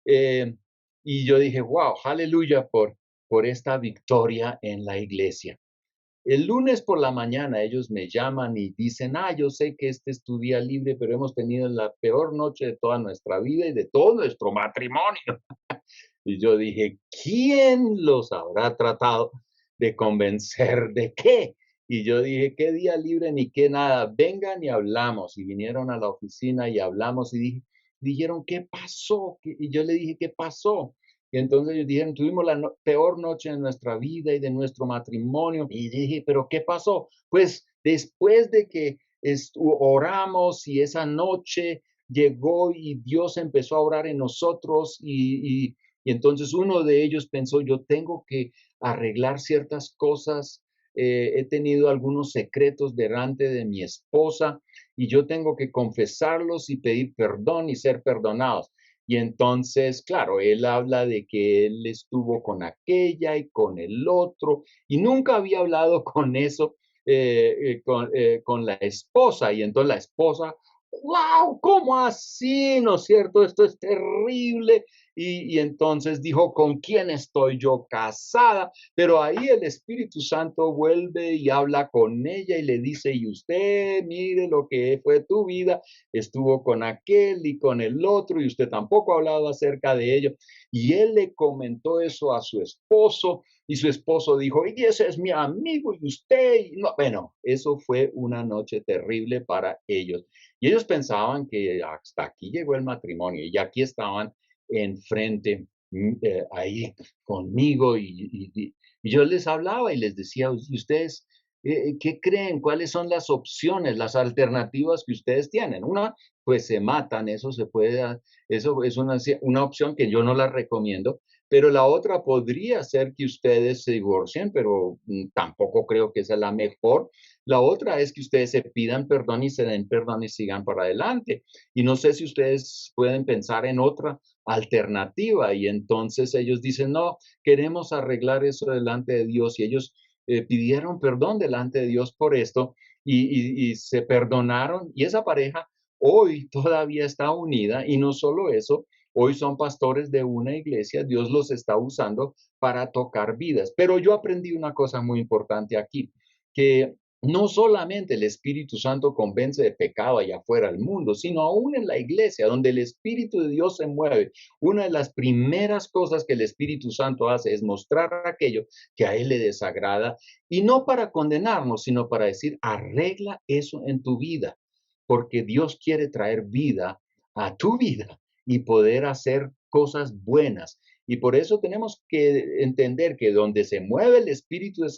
Eh, y yo dije, wow, aleluya por esta victoria en la iglesia. El lunes por la mañana ellos me llaman y dicen, yo sé que este es tu día libre, pero hemos tenido la peor noche de toda nuestra vida y de todo nuestro matrimonio. Y yo dije, ¿quién los habrá tratado de convencer de qué? Y yo dije, ¿qué día libre ni qué nada? Vengan y hablamos. Y vinieron a la oficina y hablamos y dijeron, ¿qué pasó? Y yo le dije, ¿qué pasó? Y entonces ellos dijeron, tuvimos la peor noche de nuestra vida y de nuestro matrimonio. Y dije, ¿pero qué pasó? Pues después de que oramos y esa noche llegó y Dios empezó a orar en nosotros y entonces uno de ellos pensó, yo tengo que arreglar ciertas cosas, he tenido algunos secretos delante de mi esposa y yo tengo que confesarlos y pedir perdón y ser perdonados. Y entonces, claro, él habla de que él estuvo con aquella y con el otro y nunca había hablado con eso, con la esposa. Y entonces la esposa, wow, ¿cómo así? ¿No es cierto? Esto es terrible. Y entonces dijo, ¿con quién estoy yo casada? Pero ahí el Espíritu Santo vuelve y habla con ella y le dice, y usted, mire lo que fue tu vida, estuvo con aquel y con el otro, y usted tampoco ha hablado acerca de ello. Y él le comentó eso a su esposo, y su esposo dijo, y ese es mi amigo, y usted, y no, bueno, eso fue una noche terrible para ellos. Y ellos pensaban que hasta aquí llegó el matrimonio, y aquí estaban enfrente, ahí conmigo, y yo les hablaba y les decía, ¿y ustedes qué creen? ¿Cuáles son las opciones, las alternativas que ustedes tienen? Una, pues se matan, eso se puede, eso es una opción que yo no la recomiendo, pero la otra podría ser que ustedes se divorcien, pero tampoco creo que esa es la mejor. La otra es que ustedes se pidan perdón y se den perdón y sigan para adelante. Y no sé si ustedes pueden pensar en otra alternativa. Y entonces ellos dicen, no, queremos arreglar eso delante de Dios. Y ellos pidieron perdón delante de Dios por esto y se perdonaron. Y esa pareja hoy todavía está unida. Y no solo eso, hoy son pastores de una iglesia. Dios los está usando para tocar vidas. Pero yo aprendí una cosa muy importante aquí, que no solamente el Espíritu Santo convence de pecado allá afuera del mundo, sino aún en la iglesia, donde el Espíritu de Dios se mueve. Una de las primeras cosas que el Espíritu Santo hace es mostrar aquello que a él le desagrada, y no para condenarnos, sino para decir, arregla eso en tu vida, porque Dios quiere traer vida a tu vida y poder hacer cosas buenas. Y por eso tenemos que entender que donde se mueve el Espíritu de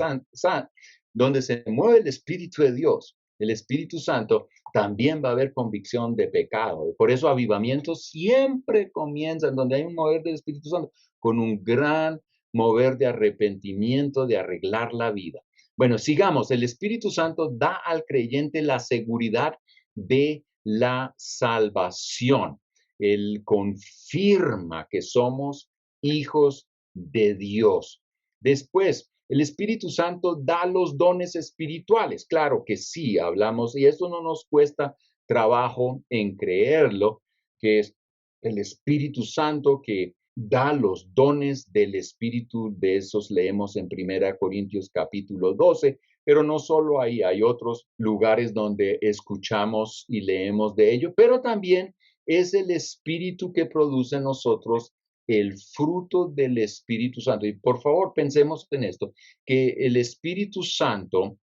donde se mueve el Espíritu de Dios, el Espíritu Santo, también va a haber convicción de pecado. Por eso avivamientos siempre comienzan donde hay un mover del Espíritu Santo con un gran mover de arrepentimiento, de arreglar la vida. Bueno, sigamos. El Espíritu Santo da al creyente la seguridad de la salvación. Él confirma que somos hijos de Dios. Después, el Espíritu Santo da los dones espirituales. Claro que sí, hablamos, y esto no nos cuesta trabajo en creerlo, que es el Espíritu Santo que da los dones del Espíritu. De esos leemos en 1 Corintios capítulo 12, pero no solo ahí, hay otros lugares donde escuchamos y leemos de ello, pero también es el Espíritu que produce en nosotros el fruto del Espíritu Santo. Y por favor, pensemos en esto, que el Espíritu Santo,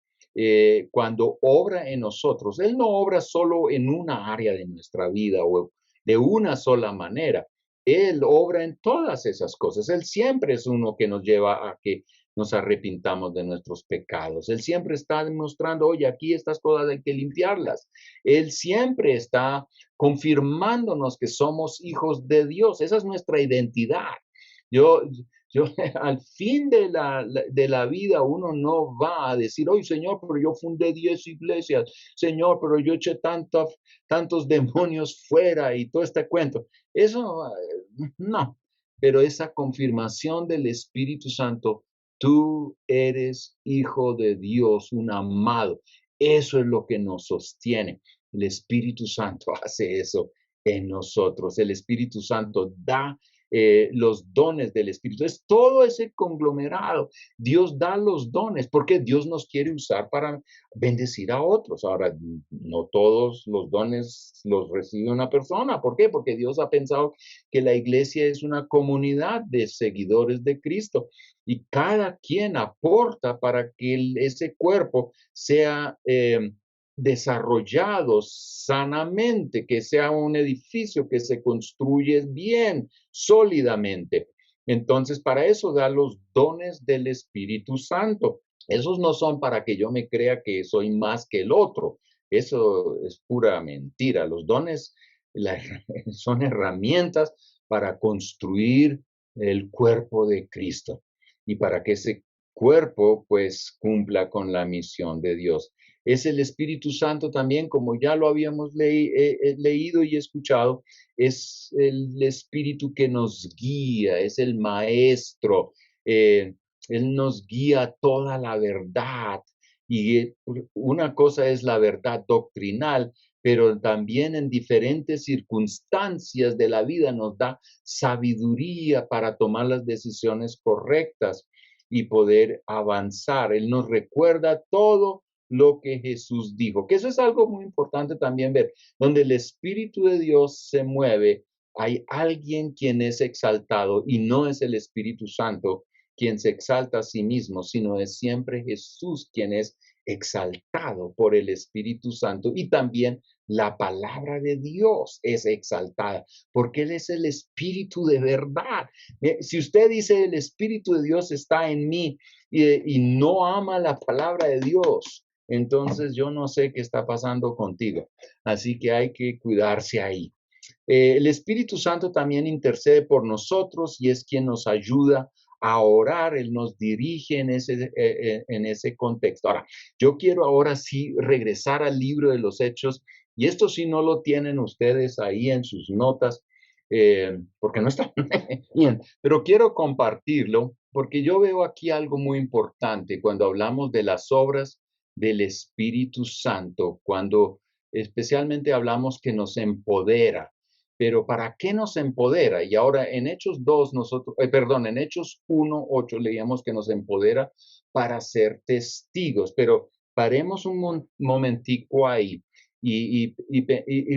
cuando obra en nosotros, Él no obra solo en una área de nuestra vida o de una sola manera. Él obra en todas esas cosas. Él siempre es uno que nos lleva a que nos arrepintamos de nuestros pecados. Él siempre está demostrando, oye, aquí estas cosas hay que limpiarlas. Él siempre está confirmándonos que somos hijos de Dios. Esa es nuestra identidad. Yo, al fin de la vida, uno no va a decir, oye, Señor, pero yo fundé 10 iglesias. Señor, pero yo eché tantos demonios fuera y todo este cuento. Eso, no. Pero esa confirmación del Espíritu Santo, tú eres hijo de Dios, un amado. Eso es lo que nos sostiene. El Espíritu Santo hace eso en nosotros. El Espíritu Santo da los dones del Espíritu. Es todo ese conglomerado. Dios da los dones porque Dios nos quiere usar para bendecir a otros. Ahora, no todos los dones los recibe una persona. ¿Por qué? Porque Dios ha pensado que la iglesia es una comunidad de seguidores de Cristo y cada quien aporta para que ese cuerpo sea desarrollado sanamente, que sea un edificio que se construye bien, sólidamente. Entonces, para eso da los dones del Espíritu Santo. Esos no son para que yo me crea que soy más que el otro. Eso es pura mentira. Los dones son herramientas para construir el cuerpo de Cristo y para que ese cuerpo pues cumpla con la misión de Dios. Es el Espíritu Santo también, como ya lo habíamos leído y escuchado, es el Espíritu que nos guía, es el Maestro. Él nos guía toda la verdad. Y una cosa es la verdad doctrinal, pero también en diferentes circunstancias de la vida nos da sabiduría para tomar las decisiones correctas y poder avanzar. Él nos recuerda todo lo que Jesús dijo, que eso es algo muy importante también ver, donde el Espíritu de Dios se mueve, hay alguien quien es exaltado y no es el Espíritu Santo quien se exalta a sí mismo, sino es siempre Jesús quien es exaltado por el Espíritu Santo y también la palabra de Dios es exaltada porque Él es el Espíritu de verdad. Si usted dice el Espíritu de Dios está en mí y no ama la palabra de Dios, entonces yo no sé qué está pasando contigo. Así que hay que cuidarse ahí. El Espíritu Santo también intercede por nosotros y es quien nos ayuda a orar, Él nos dirige en ese contexto. Ahora, yo quiero ahora sí regresar al libro de los Hechos, y esto sí no lo tienen ustedes ahí en sus notas, porque no está bien, pero quiero compartirlo, porque yo veo aquí algo muy importante cuando hablamos de las obras del Espíritu Santo, cuando especialmente hablamos que nos empodera. Pero ¿para qué nos empodera? Y ahora en Hechos 2, en Hechos 1, 8 leíamos que nos empodera para ser testigos, pero paremos un momentico ahí y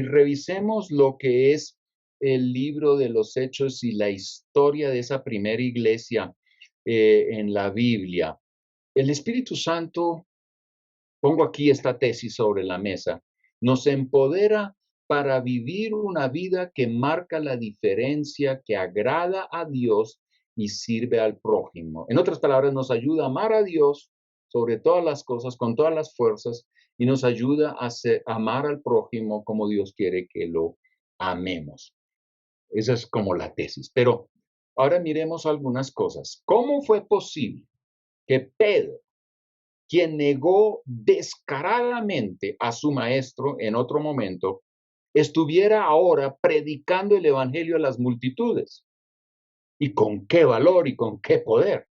revisemos lo que es el libro de los Hechos y la historia de esa primera iglesia en la Biblia. El Espíritu Santo, pongo aquí esta tesis sobre la mesa, nos empodera para vivir una vida que marca la diferencia, que agrada a Dios y sirve al prójimo. En otras palabras, nos ayuda a amar a Dios sobre todas las cosas, con todas las fuerzas, y nos ayuda a amar al prójimo como Dios quiere que lo amemos. Esa es como la tesis. Pero ahora miremos algunas cosas. ¿Cómo fue posible que Pedro, quien negó descaradamente a su maestro en otro momento, estuviera ahora predicando el evangelio a las multitudes? ¿Y con qué valor y con qué poder?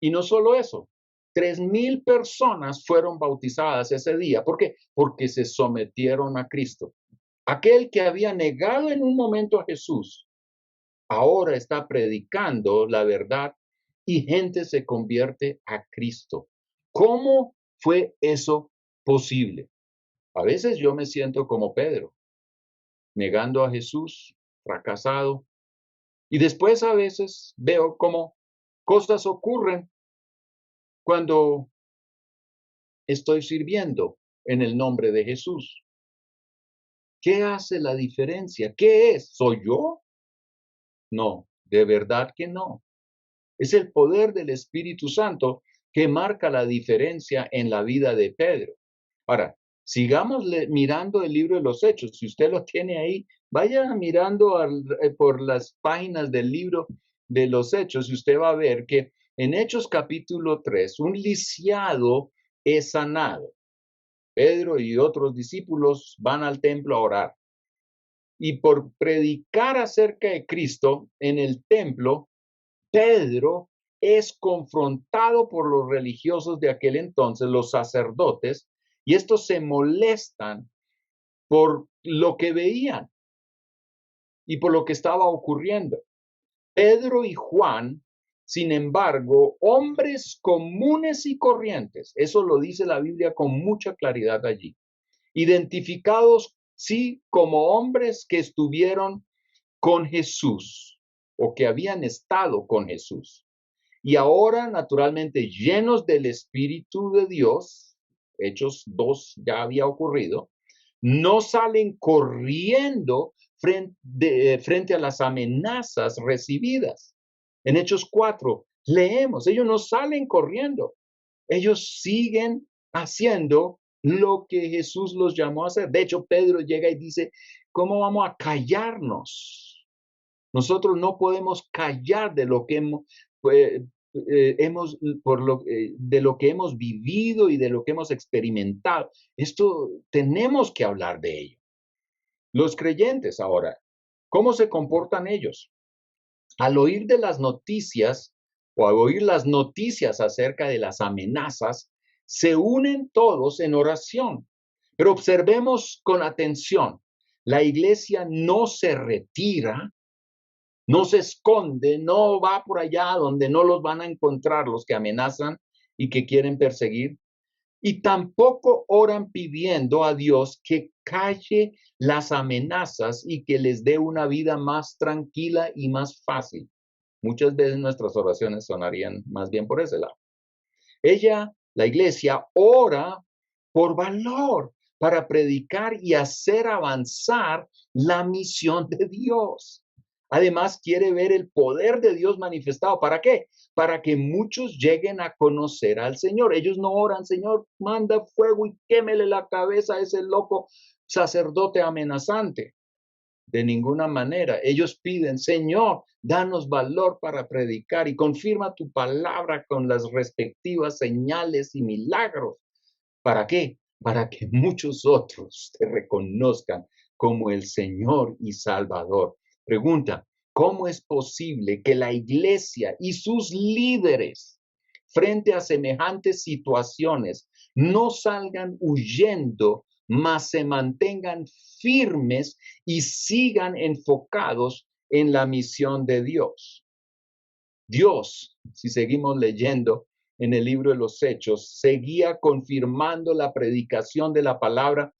Y no solo eso, 3,000 personas fueron bautizadas ese día. ¿Por qué? Porque se sometieron a Cristo. Aquel que había negado en un momento a Jesús, ahora está predicando la verdad y gente se convierte a Cristo. ¿Cómo fue eso posible? A veces yo me siento como Pedro, negando a Jesús, fracasado, y después a veces veo cómo cosas ocurren cuando estoy sirviendo en el nombre de Jesús. ¿Qué hace la diferencia? ¿Qué es? ¿Soy yo? No, de verdad que no. Es el poder del Espíritu Santo que marca la diferencia en la vida de Pedro. Ahora, sigamos mirando el libro de los Hechos. Si usted lo tiene ahí, vaya mirando por las páginas del libro de los Hechos y usted va a ver que en Hechos capítulo 3, un lisiado es sanado. Pedro y otros discípulos van al templo a orar. Y por predicar acerca de Cristo en el templo, Pedro es confrontado por los religiosos de aquel entonces, los sacerdotes, y estos se molestan por lo que veían y por lo que estaba ocurriendo. Pedro y Juan, sin embargo, hombres comunes y corrientes, eso lo dice la Biblia con mucha claridad allí, identificados, sí, como hombres que estuvieron con Jesús o que habían estado con Jesús. Y ahora, naturalmente, llenos del Espíritu de Dios, Hechos 2 ya había ocurrido, no salen corriendo frente a las amenazas recibidas. En Hechos 4 leemos, ellos no salen corriendo, ellos siguen haciendo lo que Jesús los llamó a hacer. De hecho, Pedro llega y dice, ¿cómo vamos a callarnos? Nosotros no podemos callar de lo que de lo que hemos vivido y de lo que hemos experimentado. Esto tenemos que hablar de ello. Los creyentes ahora, ¿cómo se comportan ellos? Al oír de las noticias o al oír las noticias acerca de las amenazas, se unen todos en oración. Pero observemos con atención, la iglesia no se retira, no se esconde, no va por allá donde no los van a encontrar los que amenazan y que quieren perseguir. Y tampoco oran pidiendo a Dios que calle las amenazas y que les dé una vida más tranquila y más fácil. Muchas veces nuestras oraciones sonarían más bien por ese lado. La iglesia, ora por valor para predicar y hacer avanzar la misión de Dios. Además, quiere ver el poder de Dios manifestado. ¿Para qué? Para que muchos lleguen a conocer al Señor. Ellos no oran, Señor, manda fuego y quémele la cabeza a ese loco sacerdote amenazante. De ninguna manera. Ellos piden, Señor, danos valor para predicar y confirma tu palabra con las respectivas señales y milagros. ¿Para qué? Para que muchos otros te reconozcan como el Señor y Salvador. Pregunta, ¿cómo es posible que la iglesia y sus líderes frente a semejantes situaciones no salgan huyendo, mas se mantengan firmes y sigan enfocados en la misión de Dios? Dios, si seguimos leyendo en el libro de los Hechos, seguía confirmando la predicación de la palabra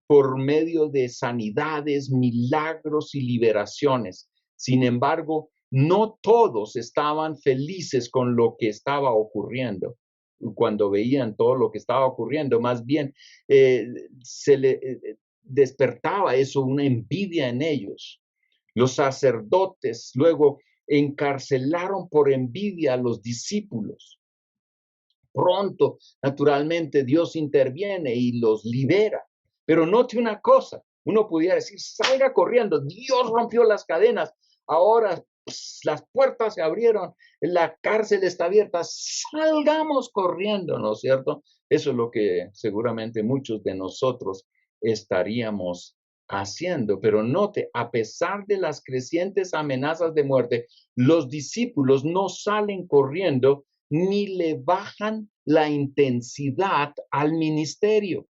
por medio de sanidades, milagros y liberaciones. Sin embargo, no todos estaban felices con lo que estaba ocurriendo. Cuando veían todo lo que estaba ocurriendo, más bien se le despertaba eso, una envidia en ellos. Los sacerdotes luego encarcelaron por envidia a los discípulos. Pronto, naturalmente, Dios interviene y los libera. Pero note una cosa, uno pudiera decir, salga corriendo, Dios rompió las cadenas, ahora las puertas se abrieron, la cárcel está abierta, salgamos corriendo, ¿no es cierto? Eso es lo que seguramente muchos de nosotros estaríamos haciendo. Pero note, a pesar de las crecientes amenazas de muerte, los discípulos no salen corriendo ni le bajan la intensidad al ministerio.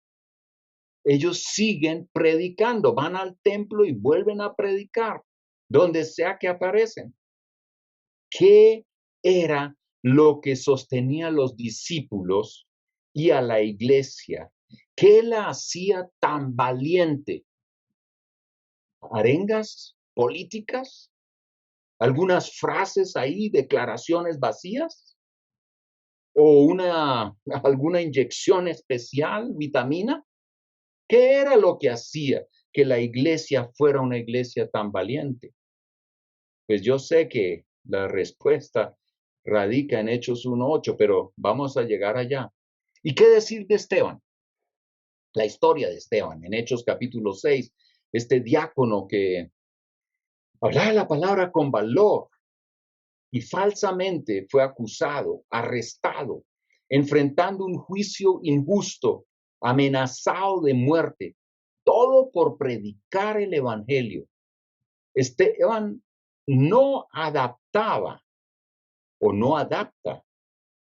Ellos siguen predicando, van al templo y vuelven a predicar, donde sea que aparecen. ¿Qué era lo que sostenía a los discípulos y a la iglesia? ¿Qué la hacía tan valiente? ¿Arengas políticas? ¿Algunas frases ahí, declaraciones vacías? ¿O alguna inyección especial, vitamina? ¿Qué era lo que hacía que la iglesia fuera una iglesia tan valiente? Pues yo sé que la respuesta radica en Hechos 1:8, pero vamos a llegar allá. ¿Y qué decir de Esteban? La historia de Esteban en Hechos capítulo 6, este diácono que hablaba la palabra con valor y falsamente fue acusado, arrestado, enfrentando un juicio injusto, amenazado de muerte, todo por predicar el evangelio. Esteban no adaptaba o no adapta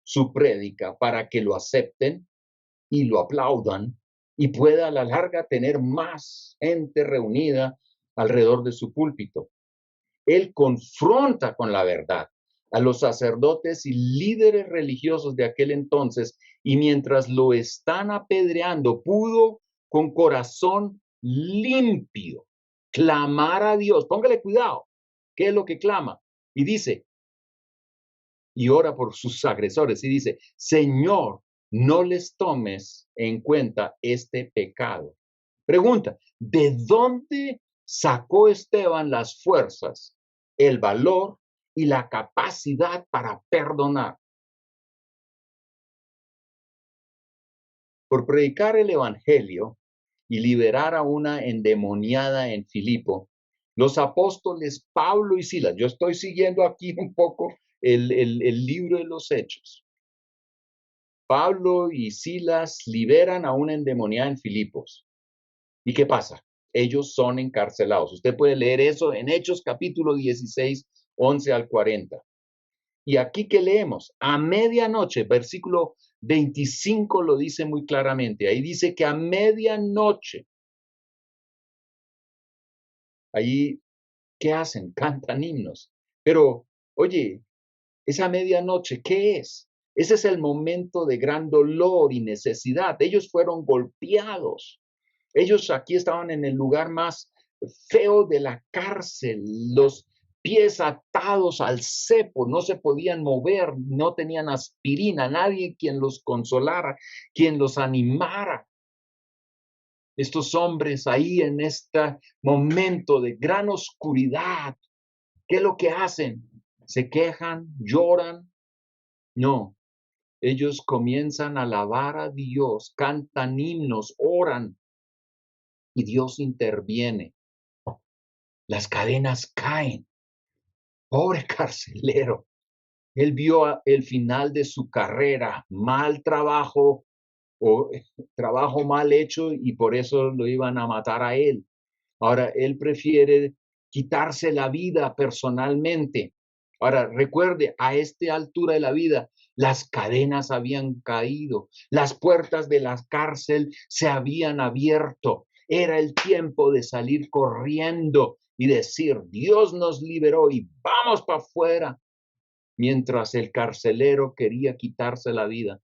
su prédica para que lo acepten y lo aplaudan y pueda a la larga tener más gente reunida alrededor de su púlpito. Él confronta con la verdad a los sacerdotes y líderes religiosos de aquel entonces, y mientras lo están apedreando, pudo con corazón limpio clamar a Dios. Póngale cuidado. ¿Qué es lo que clama? Y dice, y ora por sus agresores, y dice, Señor, no les tomes en cuenta este pecado. Pregunta, ¿de dónde sacó Esteban las fuerzas, el valor y la capacidad para perdonar? Por predicar el evangelio y liberar a una endemoniada en Filipo, los apóstoles Pablo y Silas, yo estoy siguiendo aquí un poco el libro de los Hechos. Pablo y Silas liberan a una endemoniada en Filipos. ¿Y qué pasa? Ellos son encarcelados. Usted puede leer eso en Hechos capítulo 16, 11 al 40. Y aquí que leemos, a medianoche, versículo 25 lo dice muy claramente. Ahí dice que a medianoche, ahí, ¿qué hacen? Cantan himnos. Pero, oye, esa medianoche, ¿qué es? Ese es el momento de gran dolor y necesidad. Ellos fueron golpeados. Ellos aquí estaban en el lugar más feo de la cárcel, los pies atados al cepo, no se podían mover, no tenían aspirina, nadie quien los consolara, quien los animara. Estos hombres ahí en este momento de gran oscuridad, ¿qué es lo que hacen? ¿Se quejan? ¿Lloran? No, ellos comienzan a alabar a Dios, cantan himnos, oran y Dios interviene. Las cadenas caen. Pobre carcelero. Él vio el final de su carrera, mal trabajo o trabajo mal hecho y por eso lo iban a matar a él. Ahora, él prefiere quitarse la vida personalmente. Ahora, recuerde, a esta altura de la vida, las cadenas habían caído, las puertas de la cárcel se habían abierto. Era el tiempo de salir corriendo y decir, Dios nos liberó y vamos para afuera. Mientras el carcelero quería quitarse la vida.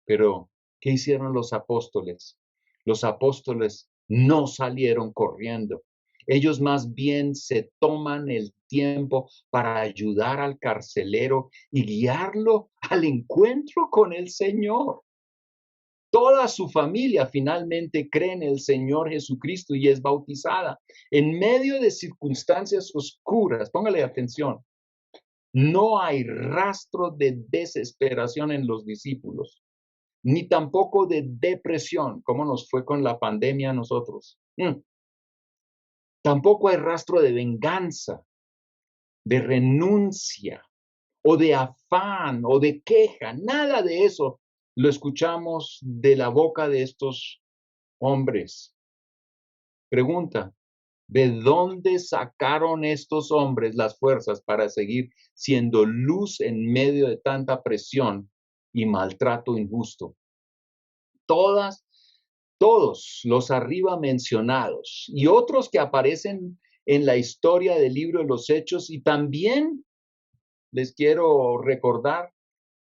Pero, ¿qué hicieron los apóstoles? Los apóstoles no salieron corriendo. Ellos más bien se toman el tiempo para ayudar al carcelero y guiarlo al encuentro con el Señor. Toda su familia finalmente cree en el Señor Jesucristo y es bautizada en medio de circunstancias oscuras. Póngale atención. No hay rastro de desesperación en los discípulos, ni tampoco de depresión, como nos fue con la pandemia a nosotros. Tampoco hay rastro de venganza, de renuncia o de afán o de queja. Nada de eso lo escuchamos de la boca de estos hombres. Pregunta, ¿de dónde sacaron estos hombres las fuerzas para seguir siendo luz en medio de tanta presión y maltrato injusto? Todos los arriba mencionados y otros que aparecen en la historia del libro de los Hechos, y también les quiero recordar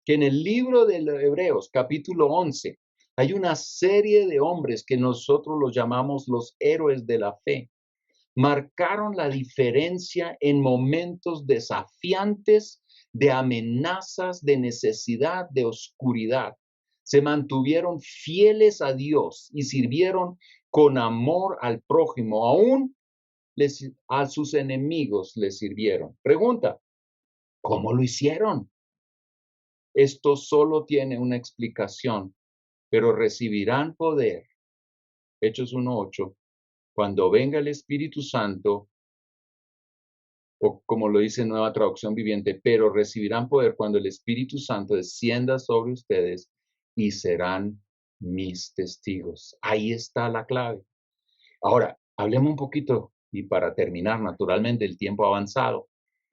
que en el libro de Hebreos, capítulo 11, hay una serie de hombres que nosotros los llamamos los héroes de la fe. Marcaron la diferencia en momentos desafiantes, de amenazas, de necesidad, de oscuridad. Se mantuvieron fieles a Dios y sirvieron con amor al prójimo, aún a sus enemigos les sirvieron. Pregunta, ¿cómo lo hicieron? Esto solo tiene una explicación, pero recibirán poder. Hechos 1:8, cuando venga el Espíritu Santo, o como lo dice Nueva Traducción Viviente, pero recibirán poder cuando el Espíritu Santo descienda sobre ustedes y serán mis testigos. Ahí está la clave. Ahora, hablemos un poquito, y para terminar, naturalmente, el tiempo avanzado.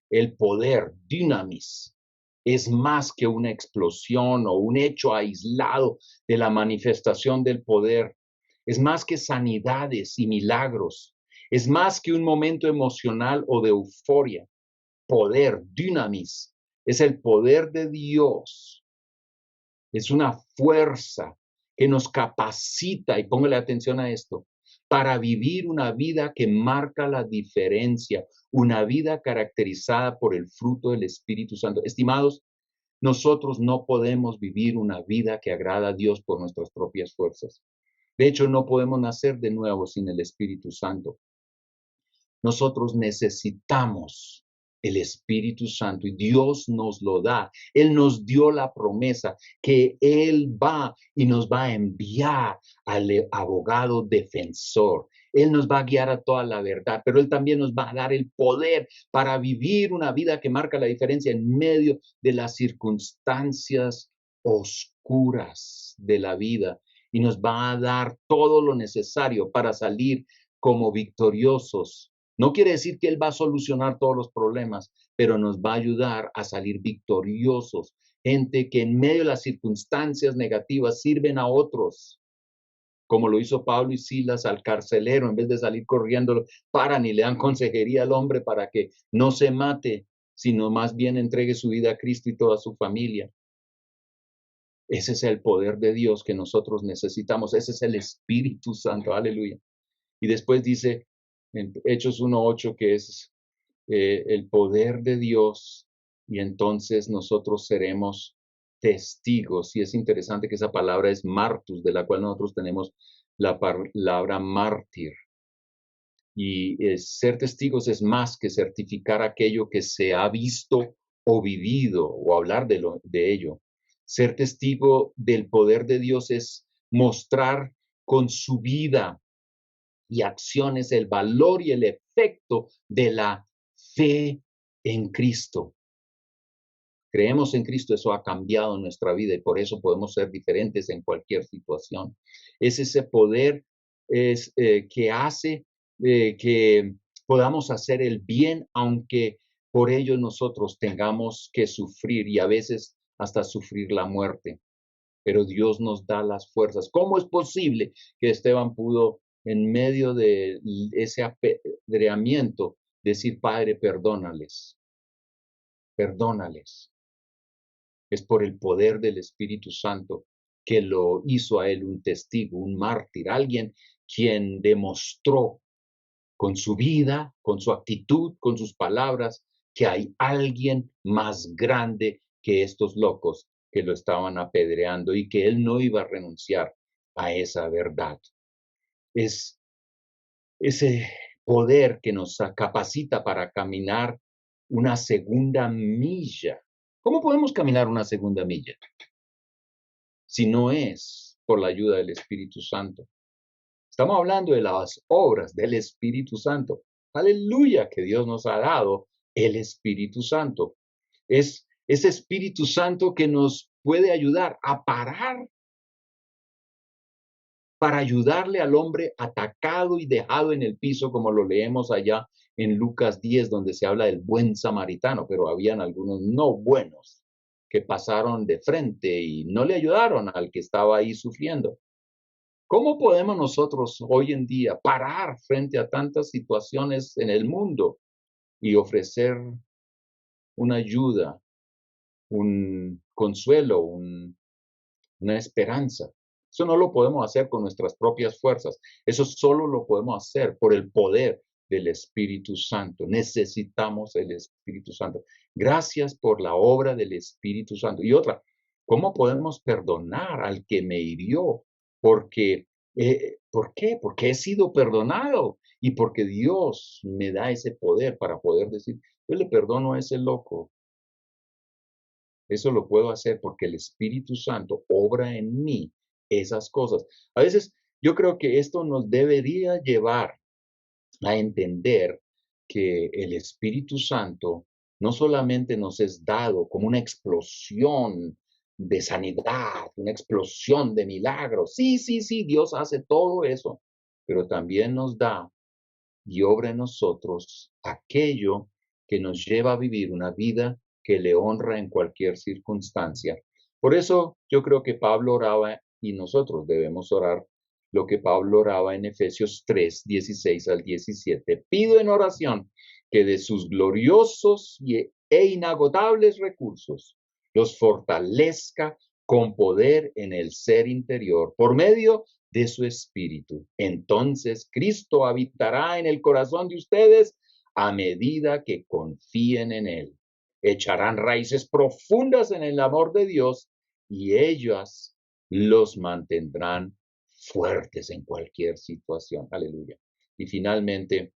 El poder, dynamis, es más que una explosión o un hecho aislado de la manifestación del poder. Es más que sanidades y milagros. Es más que un momento emocional o de euforia. Poder, dynamis, es el poder de Dios. Es una fuerza que nos capacita, y póngale atención a esto, para vivir una vida que marca la diferencia, una vida caracterizada por el fruto del Espíritu Santo. Estimados, nosotros no podemos vivir una vida que agrada a Dios por nuestras propias fuerzas. De hecho, no podemos nacer de nuevo sin el Espíritu Santo. Nosotros necesitamos el Espíritu Santo y Dios nos lo da. Él nos dio la promesa que Él va y nos va a enviar al abogado defensor. Él nos va a guiar a toda la verdad, pero Él también nos va a dar el poder para vivir una vida que marca la diferencia en medio de las circunstancias oscuras de la vida, y nos va a dar todo lo necesario para salir como victoriosos. No quiere decir que Él va a solucionar todos los problemas, pero nos va a ayudar a salir victoriosos. Gente que en medio de las circunstancias negativas sirven a otros, como lo hizo Pablo y Silas al carcelero. En vez de salir corriendo, paran y le dan consejería al hombre para que no se mate, sino más bien entregue su vida a Cristo y toda su familia. Ese es el poder de Dios que nosotros necesitamos. Ese es el Espíritu Santo. Aleluya. Y después dice en Hechos 1:8 que es el poder de Dios, y entonces nosotros seremos testigos. Y es interesante que esa palabra es martus, de la cual nosotros tenemos la palabra mártir. Y ser testigos es más que certificar aquello que se ha visto o vivido, o hablar de ello. Ser testigo del poder de Dios es mostrar con su vida y acciones el valor y el efecto de la fe en Cristo. Creemos en Cristo, eso ha cambiado nuestra vida y por eso podemos ser diferentes en cualquier situación. Es ese poder que hace que podamos hacer el bien, aunque por ello nosotros tengamos que sufrir y a veces hasta sufrir la muerte. Pero Dios nos da las fuerzas. ¿Cómo es posible que Esteban pudo, en medio de ese apedreamiento, decir, Padre, perdónales, perdónales? Es por el poder del Espíritu Santo que lo hizo a él un testigo, un mártir, alguien quien demostró con su vida, con su actitud, con sus palabras, que hay alguien más grande que estos locos que lo estaban apedreando y que él no iba a renunciar a esa verdad. Es ese poder que nos capacita para caminar una segunda milla. ¿Cómo podemos caminar una segunda milla si no es por la ayuda del Espíritu Santo? Estamos hablando de las obras del Espíritu Santo. Aleluya, que Dios nos ha dado el Espíritu Santo. Es ese Espíritu Santo que nos puede ayudar a parar para ayudarle al hombre atacado y dejado en el piso, como lo leemos allá en Lucas 10, donde se habla del buen samaritano, pero habían algunos no buenos que pasaron de frente y no le ayudaron al que estaba ahí sufriendo. ¿Cómo podemos nosotros hoy en día parar frente a tantas situaciones en el mundo y ofrecer una ayuda, un consuelo, una esperanza? Eso no lo podemos hacer con nuestras propias fuerzas. Eso solo lo podemos hacer por el poder del Espíritu Santo. Necesitamos el Espíritu Santo. Gracias por la obra del Espíritu Santo. Y otra, ¿cómo podemos perdonar al que me hirió? Porque, ¿por qué? Porque he sido perdonado y porque Dios me da ese poder para poder decir, yo le perdono a ese loco. Eso lo puedo hacer porque el Espíritu Santo obra en mí esas cosas. A veces yo creo que esto nos debería llevar a entender que el Espíritu Santo no solamente nos es dado como una explosión de sanidad, una explosión de milagros. Sí, sí, sí, Dios hace todo eso, pero también nos da y obra en nosotros aquello que nos lleva a vivir una vida que le honra en cualquier circunstancia. Por eso yo creo que Pablo oraba y nosotros debemos orar lo que Pablo oraba en Efesios 3, 16 al 17. Pido en oración que de sus gloriosos e inagotables recursos los fortalezca con poder en el ser interior por medio de su espíritu. Entonces Cristo habitará en el corazón de ustedes a medida que confíen en él. Echarán raíces profundas en el amor de Dios y ellas los mantendrán fuertes en cualquier situación. Aleluya. Y finalmente,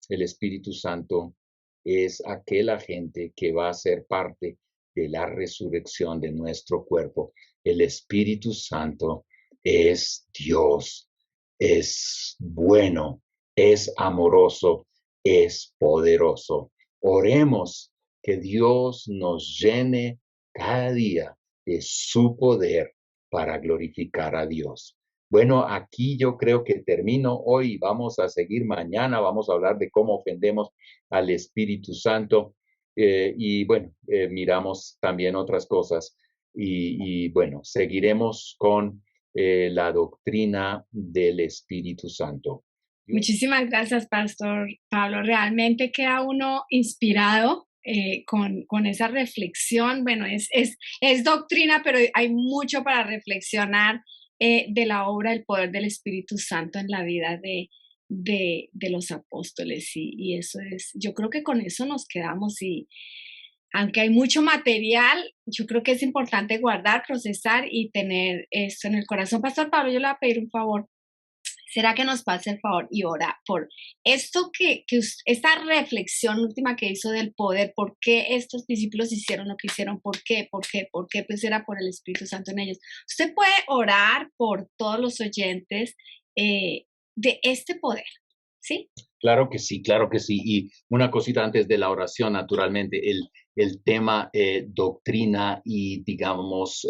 el Espíritu Santo es aquel agente que va a ser parte de la resurrección de nuestro cuerpo. El Espíritu Santo es Dios, es bueno, es amoroso, es poderoso. Oremos que Dios nos llene cada día de su poder para glorificar a Dios. Bueno, aquí yo creo que termino hoy. Vamos a seguir mañana. Vamos a hablar de cómo ofendemos al Espíritu Santo. Y bueno, miramos también otras cosas. Y bueno, seguiremos con la doctrina del Espíritu Santo.
Muchísimas gracias, Pastor Pablo. Realmente queda uno inspirado con esa reflexión. Bueno, es doctrina, pero hay mucho para reflexionar de la obra del poder del Espíritu Santo en la vida de los apóstoles. Y eso es, yo creo que con eso nos quedamos. Y aunque hay mucho material, yo creo que es importante guardar, procesar y tener esto en el corazón. Pastor Pablo, yo le voy a pedir un favor. ¿Será que nos pase el favor y ora por esto esta reflexión última que hizo del poder? ¿Por qué estos discípulos hicieron lo que hicieron? ¿Por qué? ¿Por qué? ¿Por qué? Pues era por el Espíritu Santo en ellos. Usted puede orar por todos los oyentes de este poder, ¿sí?
Claro que sí, claro que sí. Y una cosita antes de la oración, naturalmente, el tema doctrina y, digamos,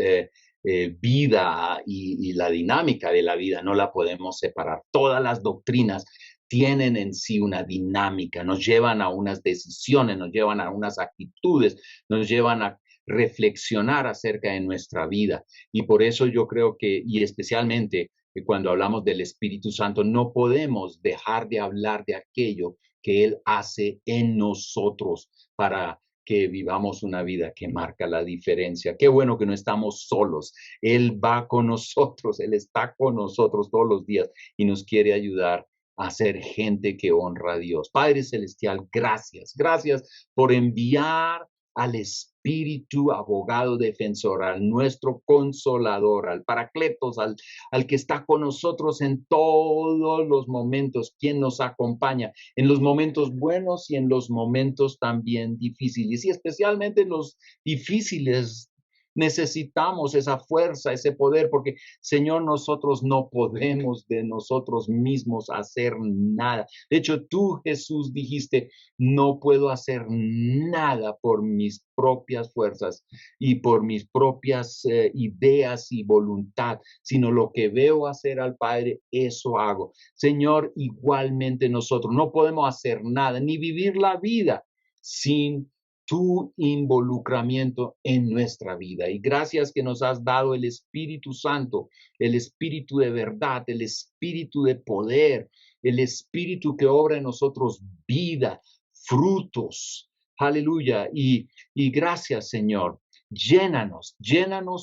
vida y la dinámica de la vida no la podemos separar. Todas las doctrinas tienen en sí una dinámica, nos llevan a unas decisiones, nos llevan a unas actitudes, nos llevan a reflexionar acerca de nuestra vida. Y por eso yo creo que, y especialmente cuando hablamos del Espíritu Santo, no podemos dejar de hablar de aquello que Él hace en nosotros para que vivamos una vida que marca la diferencia. Qué bueno que no estamos solos. Él va con nosotros, Él está con nosotros todos los días y nos quiere ayudar a ser gente que honra a Dios. Padre Celestial, gracias. Gracias por enviar al Espíritu abogado defensor, al nuestro consolador, al Paracletos, al que está con nosotros en todos los momentos, quien nos acompaña en los momentos buenos y en los momentos también difíciles, y especialmente en los difíciles. Necesitamos esa fuerza, ese poder, porque Señor, nosotros no podemos de nosotros mismos hacer nada. De hecho, tú, Jesús, dijiste, no puedo hacer nada por mis propias fuerzas y por mis propias ideas y voluntad, sino lo que veo hacer al Padre, eso hago. Señor, igualmente nosotros no podemos hacer nada, ni vivir la vida sin tu involucramiento en nuestra vida. Y gracias que nos has dado el Espíritu Santo, el Espíritu de verdad, el Espíritu de poder, el Espíritu que obra en nosotros vida, frutos. Aleluya. Y gracias, Señor. Llénanos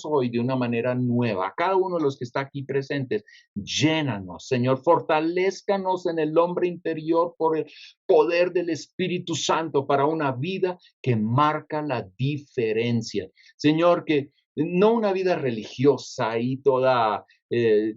hoy de una manera nueva. A cada uno de los que está aquí presentes, llénanos, Señor. Fortalézcanos en el hombre interior por el poder del Espíritu Santo para una vida que marca la diferencia. Señor, que no una vida religiosa y toda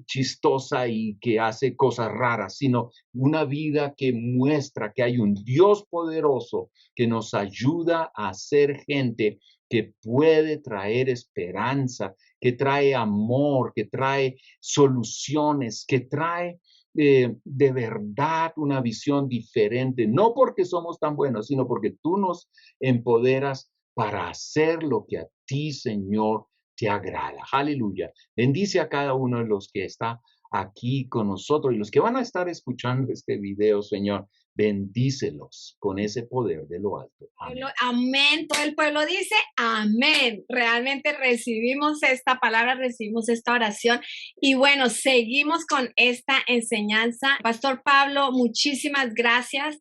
chistosa y que hace cosas raras, sino una vida que muestra que hay un Dios poderoso que nos ayuda a ser gente que puede traer esperanza, que trae amor, que trae soluciones, que trae de verdad una visión diferente, no porque somos tan buenos, sino porque tú nos empoderas para hacer lo que a ti, Señor, te agrada. Aleluya. Bendice a cada uno de los que está aquí con nosotros y los que van a estar escuchando este video, Señor. Bendícelos con ese poder de lo alto.
Amén. Amén. Todo el pueblo dice amén. Realmente recibimos esta palabra, recibimos esta oración. Y bueno, seguimos con esta enseñanza. Pastor Pablo, muchísimas gracias.